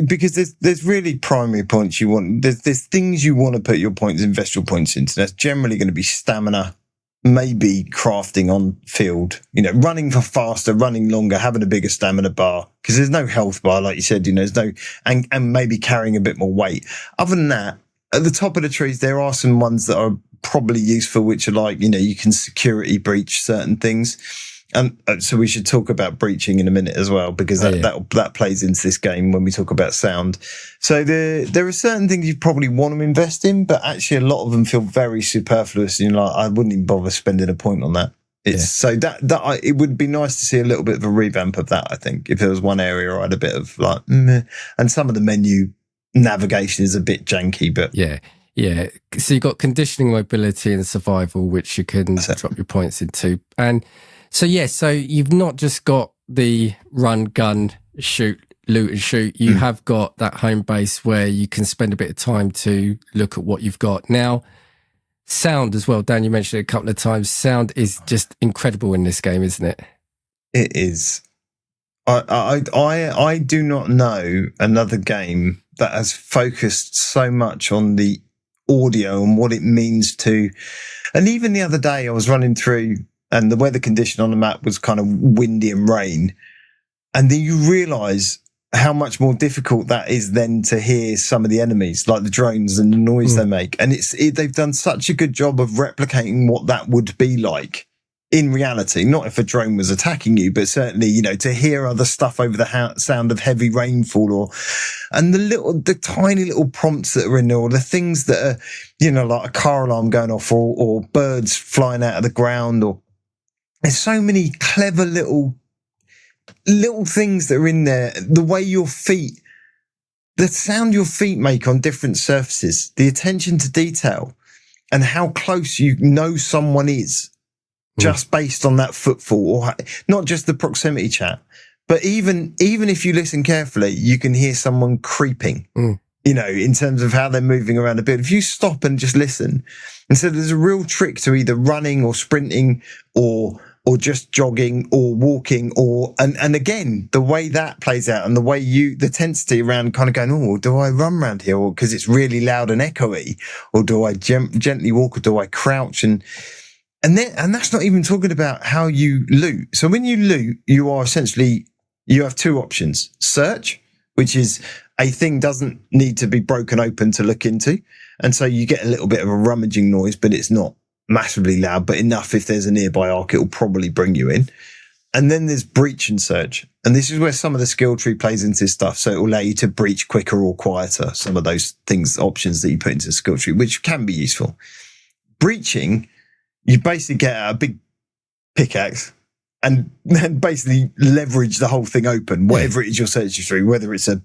because there's really primary points you want. There's things you want to put your points, invest your points into. That's generally going to be stamina maybe crafting on field, running for faster, running longer, having a bigger stamina bar, because there's no health bar, like you said, there's no, and maybe carrying a bit more weight. Other than that, at the top of the trees, there are some ones that are probably useful, which are like, you can security breach certain things. And so we should talk about breaching in a minute as well, because that plays into this game when we talk about sound. So there are certain things you probably want to invest in, but actually a lot of them feel very superfluous. And you're like, I wouldn't even bother spending a point on that. So it would be nice to see a little bit of a revamp of that. I think if there was one area I had a bit of like, and some of the menu navigation is a bit janky, but yeah. So you've got conditioning, mobility, and survival, which you can drop your points into, and so you've not just got the run, gun, shoot, loot and shoot. You have got that home base where you can spend a bit of time to look at what you've got. Now, sound as well, Dan, you mentioned it a couple of times. Sound is just incredible in this game, isn't it? It is. I do not know another game that has focused so much on the audio and what it means to, and even the other day I was running through and the weather condition on the map was kind of windy and rain. And then you realize how much more difficult that is then to hear some of the enemies, like the drones and the noise they make. And they've done such a good job of replicating what that would be like in reality, not if a drone was attacking you, but certainly, to hear other stuff over the sound of heavy rainfall and the tiny little prompts that are in there, or the things that are, like a car alarm going off or birds flying out of the ground, or there's so many clever little things that are in there. The way your feet, the sound your feet make on different surfaces, the attention to detail, and how close someone is just based on that footfall, or not just the proximity chat, but even if you listen carefully, you can hear someone creeping, in terms of how they're moving around a bit. If you stop and just listen. And so there's a real trick to either running or sprinting or just jogging or walking, and again, the way that plays out and the way the tensity around kind of going, oh, do I run around here? Or because it's really loud and echoey, or do I gently walk, or do I crouch? And that's not even talking about how you loot. So when you loot, you have two options: search, which is a thing doesn't need to be broken open to look into. And so you get a little bit of a rummaging noise, but it's not massively loud, but enough if there's a nearby ark, it'll probably bring you in. And then there's breach and search. And this is where some of the skill tree plays into this stuff. So it will allow you to breach quicker or quieter. Some of those things, options that you put into the skill tree, which can be useful. Breaching, you basically get out a big pickaxe and then basically leverage the whole thing open, whatever it is you're searching through, whether it's a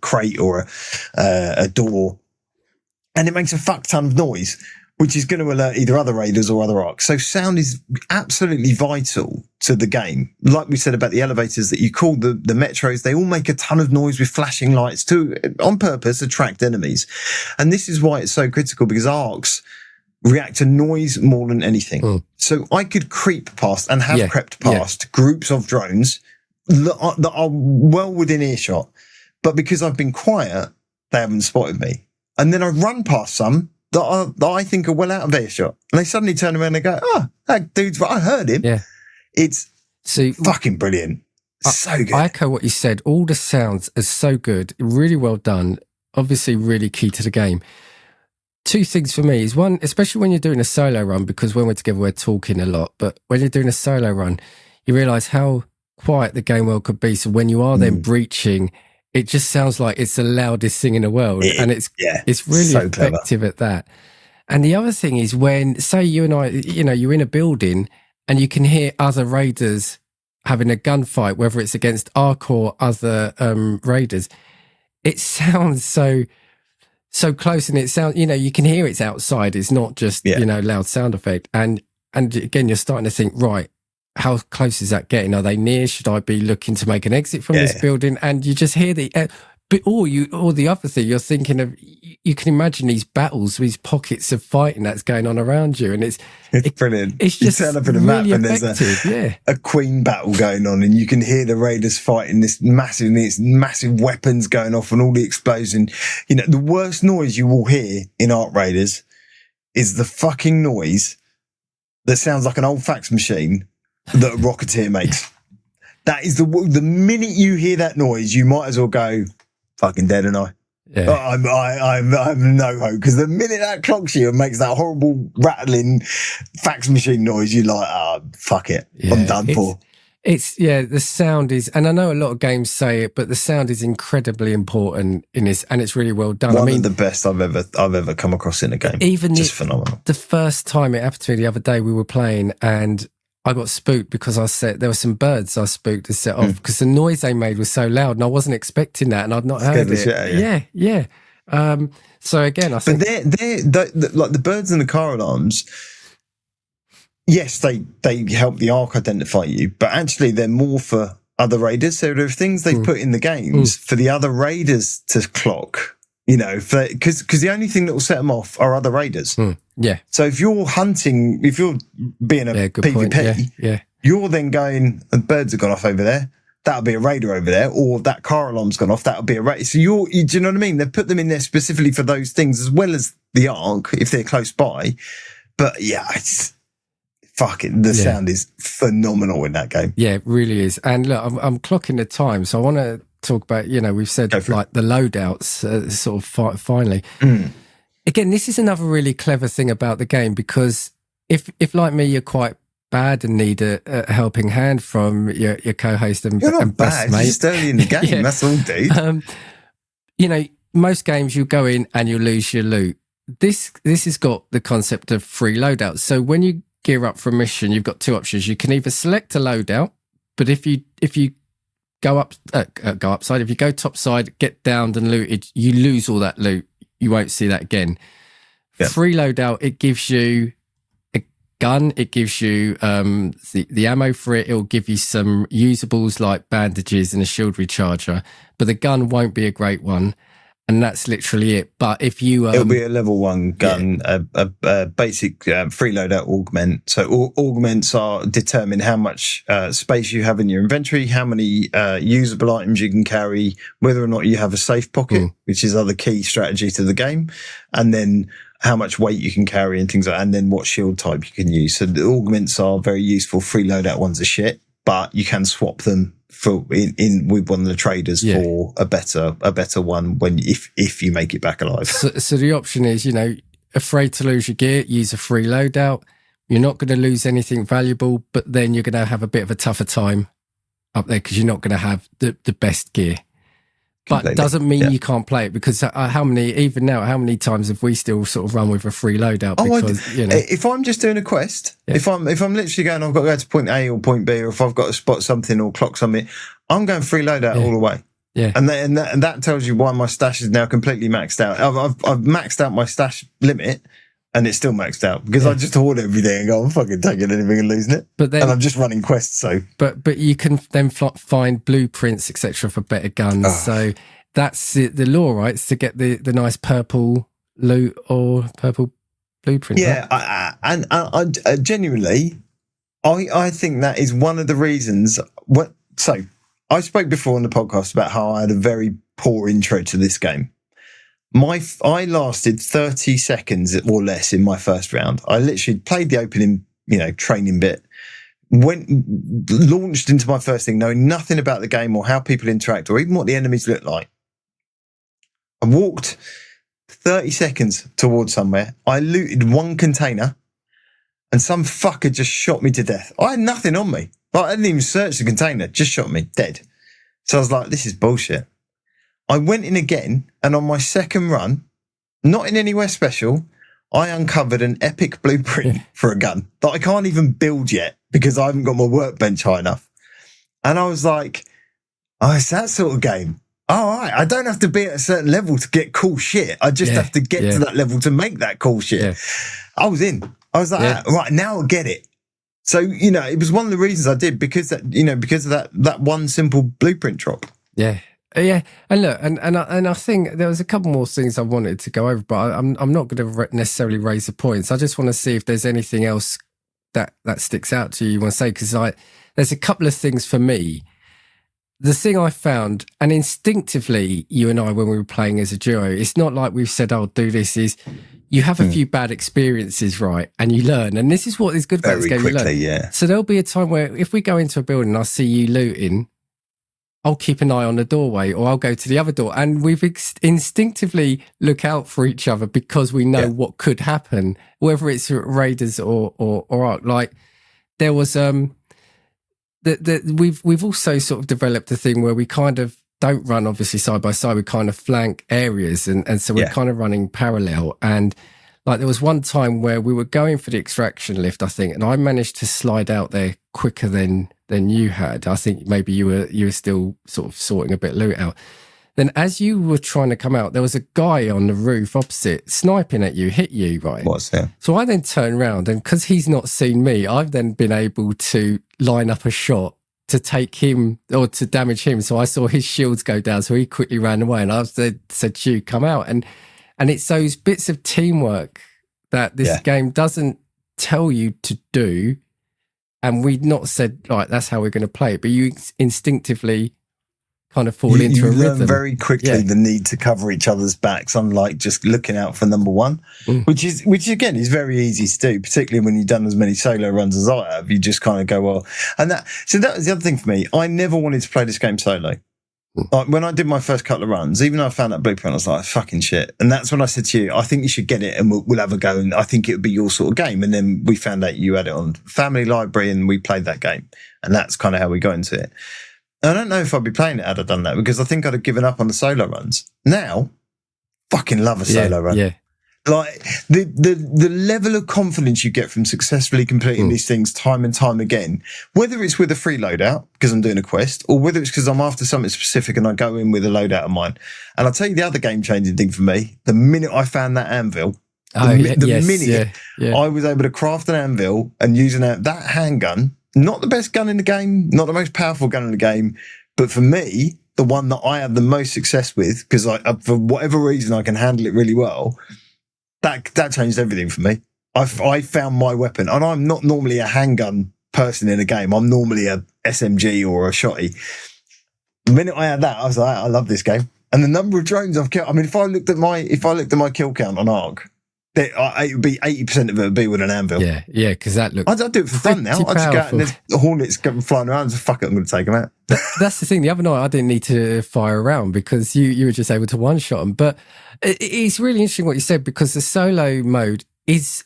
crate or a door. And it makes a fuck ton of noise, which is going to alert either other raiders or other arcs. So sound is absolutely vital to the game. Like we said about the elevators that you call the metros, they all make a ton of noise with flashing lights to, on purpose, attract enemies. And this is why it's so critical, because arcs react to noise more than anything. So I could creep past and have crept past groups of drones that are well within earshot. But because I've been quiet, they haven't spotted me. And then I run past some that I think are well out of earshot. And they suddenly turn around and go, oh, that dude's, I heard him. Yeah. It's fucking brilliant. So good. I echo what you said. All the sounds are so good. Really well done. Obviously really key to the game. Two things for me is one, especially when you're doing a solo run, because when we're together, we're talking a lot. But when you're doing a solo run, you realise how quiet the game world could be. So when you are then breaching, it just sounds like it's the loudest thing in the world. And it's really so effective clever at that. And the other thing is when, say you and I, you're in a building and you can hear other raiders having a gunfight, whether it's against Ark or other raiders, it sounds so close, and it sounds, you can hear it's outside. It's not just, loud sound effect. And again, you're starting to think, right, how close is that getting? Are they near? Should I be looking to make an exit from this building? And you just hear or the other thing, you're thinking of, you can imagine these battles, these pockets of fighting that's going on around you. And it's brilliant. It's just you turn up in a really map and there's a queen battle going on, and you can hear the raiders fighting these massive weapons going off and all the explosion. The worst noise you will hear in Ark Raiders is the fucking noise that sounds like an old fax machine that a Rocketeer makes. That is the minute you hear that noise, you might as well go, fucking dead and I. Yeah. I'm no hope, because the minute that clocks you and makes that horrible rattling fax machine noise, you're like, fuck it, I'm done for. It's the sound is, and I know a lot of games say it, but the sound is incredibly important in this, and it's really well done. One of the best I've ever come across in a game. Even just phenomenal. The first time it happened to me the other day, we were playing, and I got spooked because there were some birds I spooked to set off because the noise they made was so loud, and I wasn't expecting that, and I'd not heard it. Yeah. So again, I think, but they're like the birds and the car alarms. Yes, they help the Ark identify you, but actually they're more for other raiders. So there are things they've put in the games for the other raiders to clock, because the only thing that will set them off are other raiders. Yeah. So if you're hunting, if you're being a PvP, you're then going, the birds have gone off over there. That'll be a raider over there, or that car alarm's gone off. That'll be a raider. So do you know what I mean? They've put them in there specifically for those things, as well as the Ark if they're close by. But yeah, the sound is phenomenal in that game. Yeah, it really is. And look, I'm clocking the time, so I want to talk about, we've said like the loadouts sort of finally. Again, this is another really clever thing about the game, because if like me, you're quite bad and need a helping hand from your co-host and you're not best bad, mate. You're just early in the game, that's all, dude. Most games you go in and you lose your loot. This has got the concept of free loadouts. So when you gear up for a mission, you've got two options. You can either select a loadout, but if you go upside, if you go topside, get downed and looted, you lose all that loot. You won't see that again. Yeah. Free loadout, it gives you a gun, it gives you the ammo for it, it'll give you some usables like bandages and a shield recharger, but the gun won't be a great one. And that's literally it. But if you... it'll be a level 1 gun, a basic free loadout augment. So augments determine how much space you have in your inventory, how many usable items you can carry, whether or not you have a safe pocket, which is other key strategy to the game, and then how much weight you can carry and things like that, and then what shield type you can use. So the augments are very useful. Free loadout ones are shit, but you can swap them with one of the traders for a better one if you make it back alive. So the option is, afraid to lose your gear, use a free loadout. You're not going to lose anything valuable, but then you're going to have a bit of a tougher time up there because you're not going to have the best gear. But it doesn't mean you can't play it, because how many times have we still sort of run with a free loadout? Because, if I'm just doing a quest, if I'm literally going, I've got to go to point A or point B, or if I've got to spot something or clock something, I'm going free loadout all the way. Yeah, and that tells you why my stash is now completely maxed out. I've maxed out my stash limit, and it's still maxed out because I just hoard everything and go, I'm fucking taking anything and losing it. But then, and I'm just running quests. So, but you can then find blueprints, etc., for better guns. So that's the law, right? It's to get the nice purple loot or purple blueprint. Yeah, right? I genuinely, I think that is one of the reasons. So I spoke before on the podcast about how I had a very poor intro to this game. I lasted 30 seconds or less in my first round. I literally played the opening, training bit, launched into my first thing, knowing nothing about the game or how people interact or even what the enemies look like. I walked 30 seconds towards somewhere. I looted one container and some fucker just shot me to death. I had nothing on me. I didn't even search the container, just shot me dead. So I was like, this is bullshit. I went in again, and on my second run, not in anywhere special, I uncovered an epic blueprint for a gun that I can't even build yet because I haven't got my workbench high enough. And I was like, oh, it's that sort of game. All right, I don't have to be at a certain level to get cool shit. I just have to get to that level to make that cool shit. Yeah. I was in. I was like, right, now I get it. So, it was one of the reasons I did because of that one simple blueprint drop. Yeah. Yeah, and look, and I think there was a couple more things I wanted to go over, but I'm not going to necessarily raise the points. I just want to see if there's anything else that sticks out to you want to say, because there's a couple of things for me the thing I found, and instinctively, you and I, when we were playing as a duo, it's not like we've said, "I'll do this." Is you have a few bad experiences, right? And you learn. And this is what is good about this game. Very quickly, you learn. yeah. So there'll be a time where if we go into a building and I see you looting, I'll keep an eye on the doorway, or I'll go to the other door. And we've instinctively look out for each other because we know what could happen, whether it's Raiders or Ark. Like there was we've also sort of developed a thing where we kind of don't run obviously side by side. We kind of flank areas, and so we're kind of running parallel. And like there was one time where we were going for the extraction lift, I think, and I managed to slide out there quicker than you had. I think maybe you were still sort of sorting a bit of loot out. Then as you were trying to come out, there was a guy on the roof opposite sniping at you, hit you, right? What's that? So I then turned around, and because he's not seen me, I've then been able to line up a shot to take him or to damage him. So I saw his shields go down, so he quickly ran away, and I said to you, come out. And it's those bits of teamwork that this game doesn't tell you to do. And we'd not said, right, that's how we're going to play it, but you instinctively kind of fall into a rhythm. You learn very quickly the need to cover each other's backs, unlike just looking out for number one, which again is very easy to do, particularly when you've done as many solo runs as I have. You just kind of go, well, so that was the other thing for me. I never wanted to play this game solo. Like when I did my first couple of runs, even though I found that blueprint, I was like, fucking shit. And that's when I said to you, I think you should get it and we'll have a go. And I think it would be your sort of game. And then we found out you had it on Family Library and we played that game. And that's kind of how we got into it. I don't know if I'd be playing it had I done that, because I think I'd have given up on the solo runs. Now, fucking love a solo run. Yeah. Like the level of confidence you get from successfully completing these things time and time again, whether it's with a free loadout because I'm doing a quest, or whether it's because I'm after something specific and I go in with a loadout of mine. And I'll tell you the other game changing thing for me, the minute I found that anvil, the minute I was able to craft an anvil and use that handgun, not the best gun in the game, not the most powerful gun in the game, but for me, the one that I have the most success with, because for whatever reason I can handle it really well. That changed everything for me. I found my weapon, and I'm not normally a handgun person in a game. I'm normally a SMG or a shotty. The minute I had that, I was like, I love this game. And the number of drones I've killed. I mean, if I looked at my kill count on Ark, it would be 80% of it would be with an anvil. Yeah, because that looks. I'd do it for fun now. I'd just go out and there's hornets flying around. So fuck it, I'm going to take them out. That's the thing. The other night I didn't need to fire around because you were just able to one shot them. But it's really interesting what you said, because the solo mode is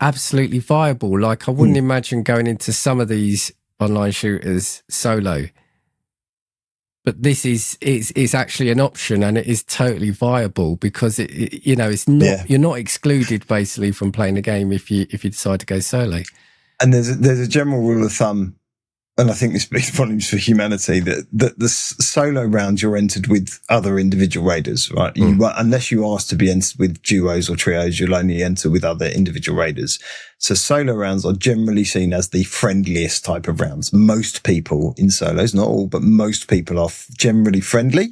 absolutely viable. Like I wouldn't imagine going into some of these online shooters solo. But this is actually an option, and it is totally viable because it's not you're not excluded basically from playing the game if you decide to go solo. And there's a general rule of thumb, and I think this speaks volumes for humanity, that the solo rounds you're entered with other individual raiders, right? Unless you ask to be entered with duos or trios, you'll only enter with other individual raiders. So solo rounds are generally seen as the friendliest type of rounds. Most people in solos, not all, but most people are generally friendly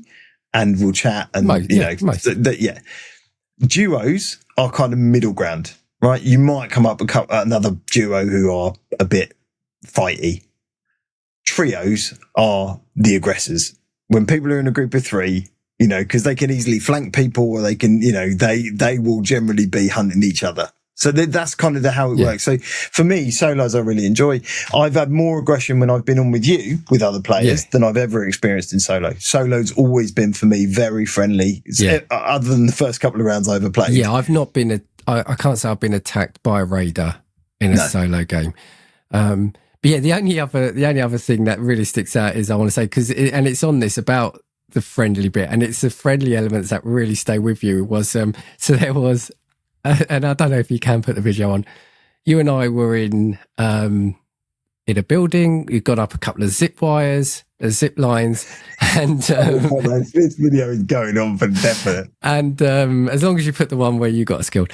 and will chat and, Duos are kind of middle ground, right? You might come up with another duo who are a bit fighty. Trios are the aggressors. When people are in a group of three, because they can easily flank people, or they can, they will generally be hunting each other. So that's kind of how it works. So for me, solos I really enjoy. I've had more aggression when I've been on with you, with other players, than I've ever experienced in solo. Solo's always been for me very friendly, other than the first couple of rounds I ever played. Yeah, I've not been, I can't say I've been attacked by a raider in a solo game. But yeah, the only other thing that really sticks out is I want to say, and it's on this about the friendly bit, and it's the friendly elements that really stay with you. Was so there was, and I don't know if you can put the video on. You and I were in a building. You got up a couple of zip wires, zip lines, and this video is going on for definite. And as long as you put the one where you got skilled.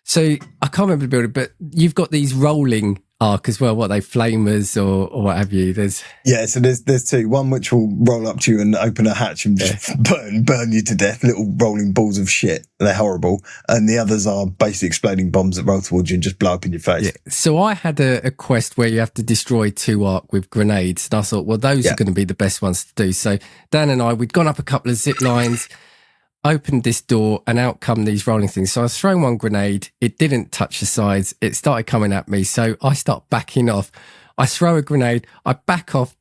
So I can't remember the building, but you've got these rolling Ark as well. What are they, flamers or what have you? Yeah, so there's two. One which will roll up to you and open a hatch and just burn you to death. Little rolling balls of shit. They're horrible. And the others are basically exploding bombs that roll towards you and just blow up in your face. Yeah. So I had a quest where you have to destroy 2 Ark with grenades, and I thought, well, those are going to be the best ones to do. So Dan and we'd gone up a couple of zip lines, opened this door, and out come these rolling things. So I was throwing one grenade, it didn't touch the sides, it started coming at me, so I start backing off. I throw a grenade, I back off.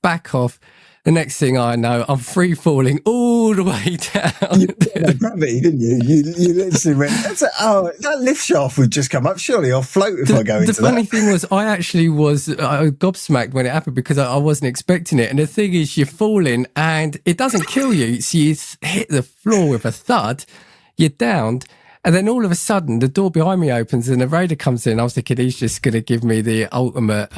The next thing I know, I'm free falling all the way down. You did gravity, didn't you? You literally went, that lift shaft would just come up. Surely I'll float if I go into that. The funny thing was, I actually was gobsmacked when it happened because I wasn't expecting it. And the thing is, you're falling and it doesn't kill you. So you hit the floor with a thud, you're downed. And then all of a sudden, the door behind me opens and the raider comes in. I was thinking he's just going to give me the ultimate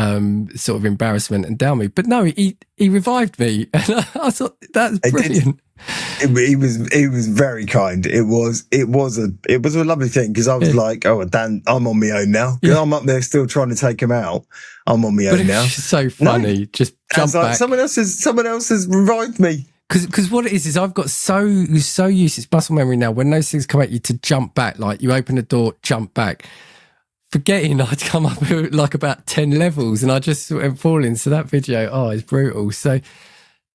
sort of embarrassment and down me. But no, he revived me. And I thought, that's brilliant. He was very kind. It was a lovely thing because I was like, oh, Dan, I'm on my own now. Yeah. I'm up there still trying to take him out. I'm on my own now. It's so funny. Just jump back. Someone else has revived me. Because what it is I've got so used, it's muscle memory now, when those things come at you to jump back, like you open the door, jump back, forgetting I'd come up like about 10 levels and I just went falling. So that video, it's brutal. So,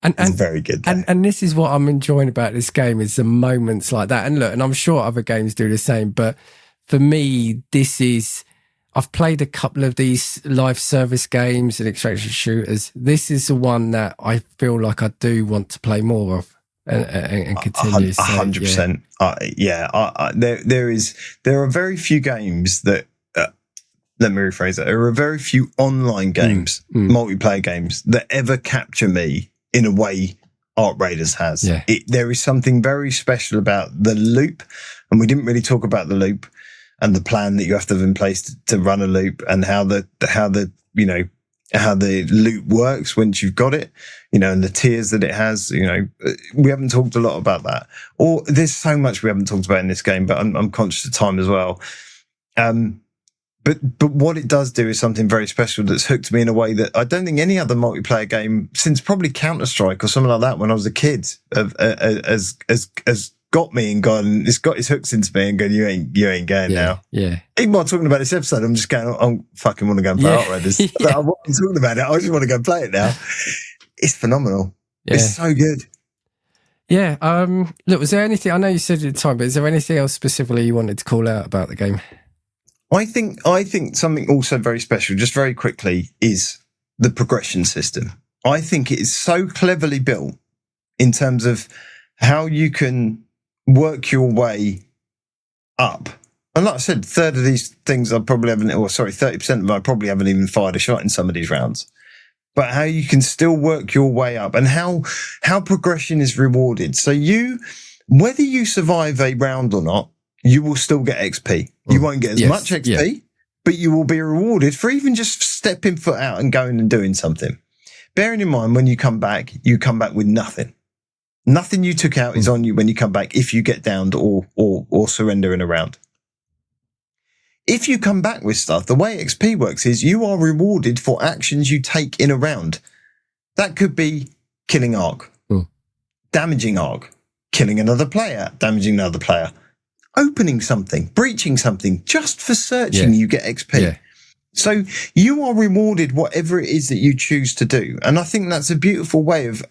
it's very good. And this is what I'm enjoying about this game is the moments like that. And look, and I'm sure other games do the same, but for me, I've played a couple of these live service games and extraction shooters. This is the one that I feel like I do want to play more of and continue. 100%. There are very few games that, let me rephrase that. There are very few online games, multiplayer games that ever capture me in a way Ark Raiders has. Yeah. There is something very special about the loop, and we didn't really talk about the loop and the plan that you have to have in place to run a loop, and how the loop works once you've got it, and the tiers that it has. We haven't talked a lot about that. Or there's so much we haven't talked about in this game, but I'm conscious of time as well. But what it does do is something very special that's hooked me in a way that I don't think any other multiplayer game since probably Counter-Strike or something like that when I was a kid has got me and gone, it's got his hooks into me and gone, you ain't going now. Yeah. Even while talking about this episode, I'm just going, I fucking want to go and play Ark Raiders. I wasn't talking about it. I just want to go play it now. It's phenomenal. Yeah. It's so good. Yeah. Look, was there anything, I know you said at the time, but is there anything else specifically you wanted to call out about the game? I think something also very special, just very quickly, is the progression system. I think it is so cleverly built in terms of how you can work your way up. And like I said, 30% of these things I probably haven't, 30% of them I probably haven't even fired a shot in some of these rounds. But how you can still work your way up and how progression is rewarded. So whether you survive a round or not, you will still get XP. You won't get as much XP, but you will be rewarded for even just stepping foot out and going and doing something. Bearing in mind, when you come back with nothing. Nothing you took out is on you when you come back if you get downed or surrender in a round. If you come back with stuff, the way XP works is you are rewarded for actions you take in a round. That could be killing Ark, damaging Ark, killing another player, damaging another player, opening something, breaching something. Just for searching, you get XP. Yeah. So you are rewarded whatever it is that you choose to do. And I think that's a beautiful way of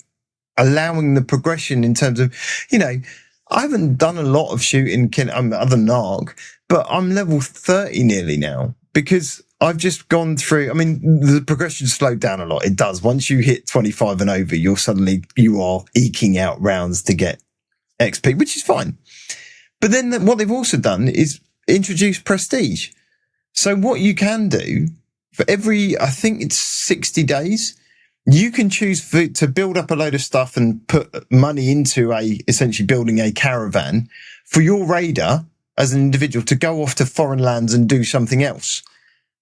allowing the progression in terms of, I haven't done a lot of shooting other than Ark, but I'm level 30 nearly now because I've just gone through, the progression slowed down a lot. It does. Once you hit 25 and over, you are eking out rounds to get XP, which is fine. But then what they've also done is introduce prestige. So what you can do for every, I think it's 60 days, you can choose to build up a load of stuff and put money into essentially building a caravan for your raider as an individual to go off to foreign lands and do something else.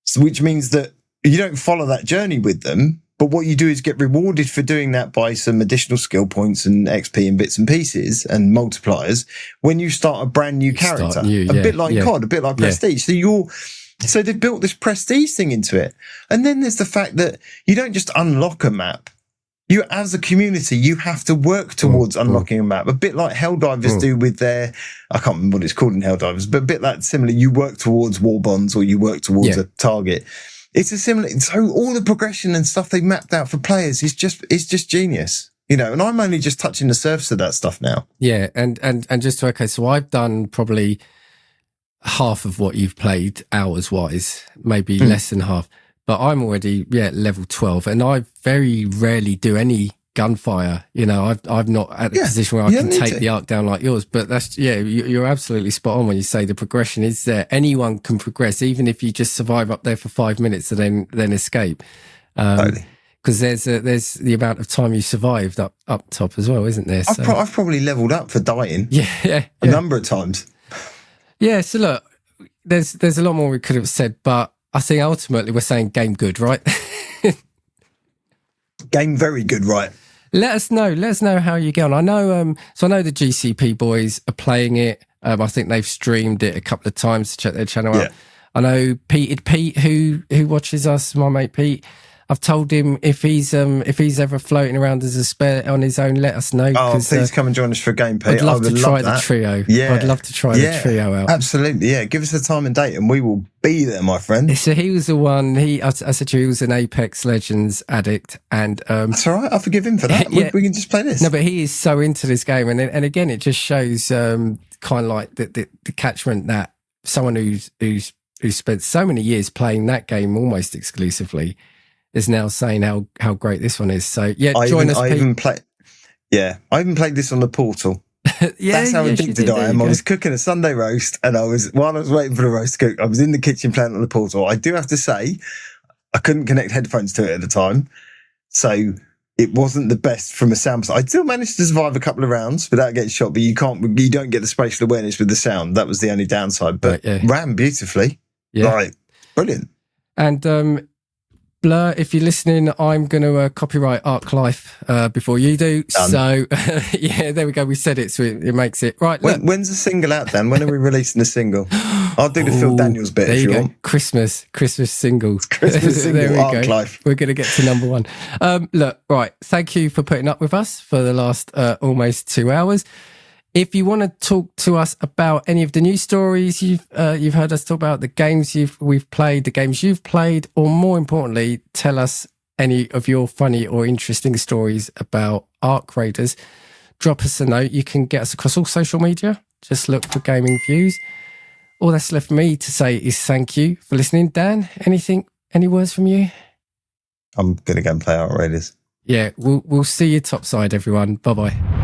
So, which means that you don't follow that journey with them, but what you do is get rewarded for doing that by some additional skill points and XP and bits and pieces and multipliers when you start a brand new character. A bit like COD, a bit like Prestige. So So they've built this prestige thing into it. And then there's the fact that you don't just unlock a map. You, as a community, you have to work towards unlocking a map. A bit like Helldivers do with their, I can't remember what it's called in Helldivers, but a bit like similar. You work towards war bonds or you work towards a target. It's a similar. So all the progression and stuff they've mapped out for players is just genius. You know, and I'm only just touching the surface of that stuff now. Yeah, and just to so I've done probably half of what you've played hours wise, maybe less than half. But I'm already level 12, and I very rarely do any gunfire. You know, I'm not at the position where I can take the Ark down like yours. But that's you're absolutely spot on when you say the progression is there. Anyone can progress, even if you just survive up there for 5 minutes and then escape. Totally. Because there's the amount of time you survived up top as well, isn't there? So, I've probably leveled up for dying. A number of times. Yeah. So look, there's a lot more we could have said, but I think ultimately we're saying game good, right? Game very good, right? Let us know how you get on. I know, so I know the GCP boys are playing it. I think they've streamed it a couple of times to check their channel out. I know Pete, who watches us, my mate Pete. I've told him if he's ever floating around as a spare on his own, let us know. Oh, please come and join us for a game, Pete. I'd love to try the trio. Yeah, I'd love to try the trio out. Absolutely, yeah. Give us a time and date, and we will be there, my friend. So he was the one. I said to you, he was an Apex Legends addict, and that's all right. I forgive him for that. We can just play this. No, but he is so into this game, and again, it just shows kind of like the catchment that someone who's spent so many years playing that game almost exclusively is now saying how great this one is. So join us. I even played this on the Portal. That's how addicted I am. I was cooking a Sunday roast, and while I was waiting for the roast to cook, I was in the kitchen playing on the Portal. I do have to say, I couldn't connect headphones to it at the time, so it wasn't the best from a sound perspective. I still managed to survive a couple of rounds without getting shot, but you don't get the spatial awareness with the sound. That was the only downside, but ran beautifully. Right, brilliant. And Blur, if you're listening, I'm going to copyright Ark Life before you do. Done. So, there we go. We said it, so it makes it. Right, when's the single out, Dan? When are we releasing the single? I'll do the Phil Daniels bit if you want. Christmas singles. Christmas single, there we Ark go. Life. We're going to get to number one. Look, right. Thank you for putting up with us for the last almost 2 hours. If you want to talk to us about any of the news stories you've heard us talk about, the games we've played, the games you've played, or more importantly, tell us any of your funny or interesting stories about Ark Raiders, drop us a note. You can get us across all social media. Just look for Gaming Views. All that's left for me to say is thank you for listening. Dan, any words from you? I'm going to go and play Ark Raiders. Yeah, we'll see you topside, everyone. Bye-bye.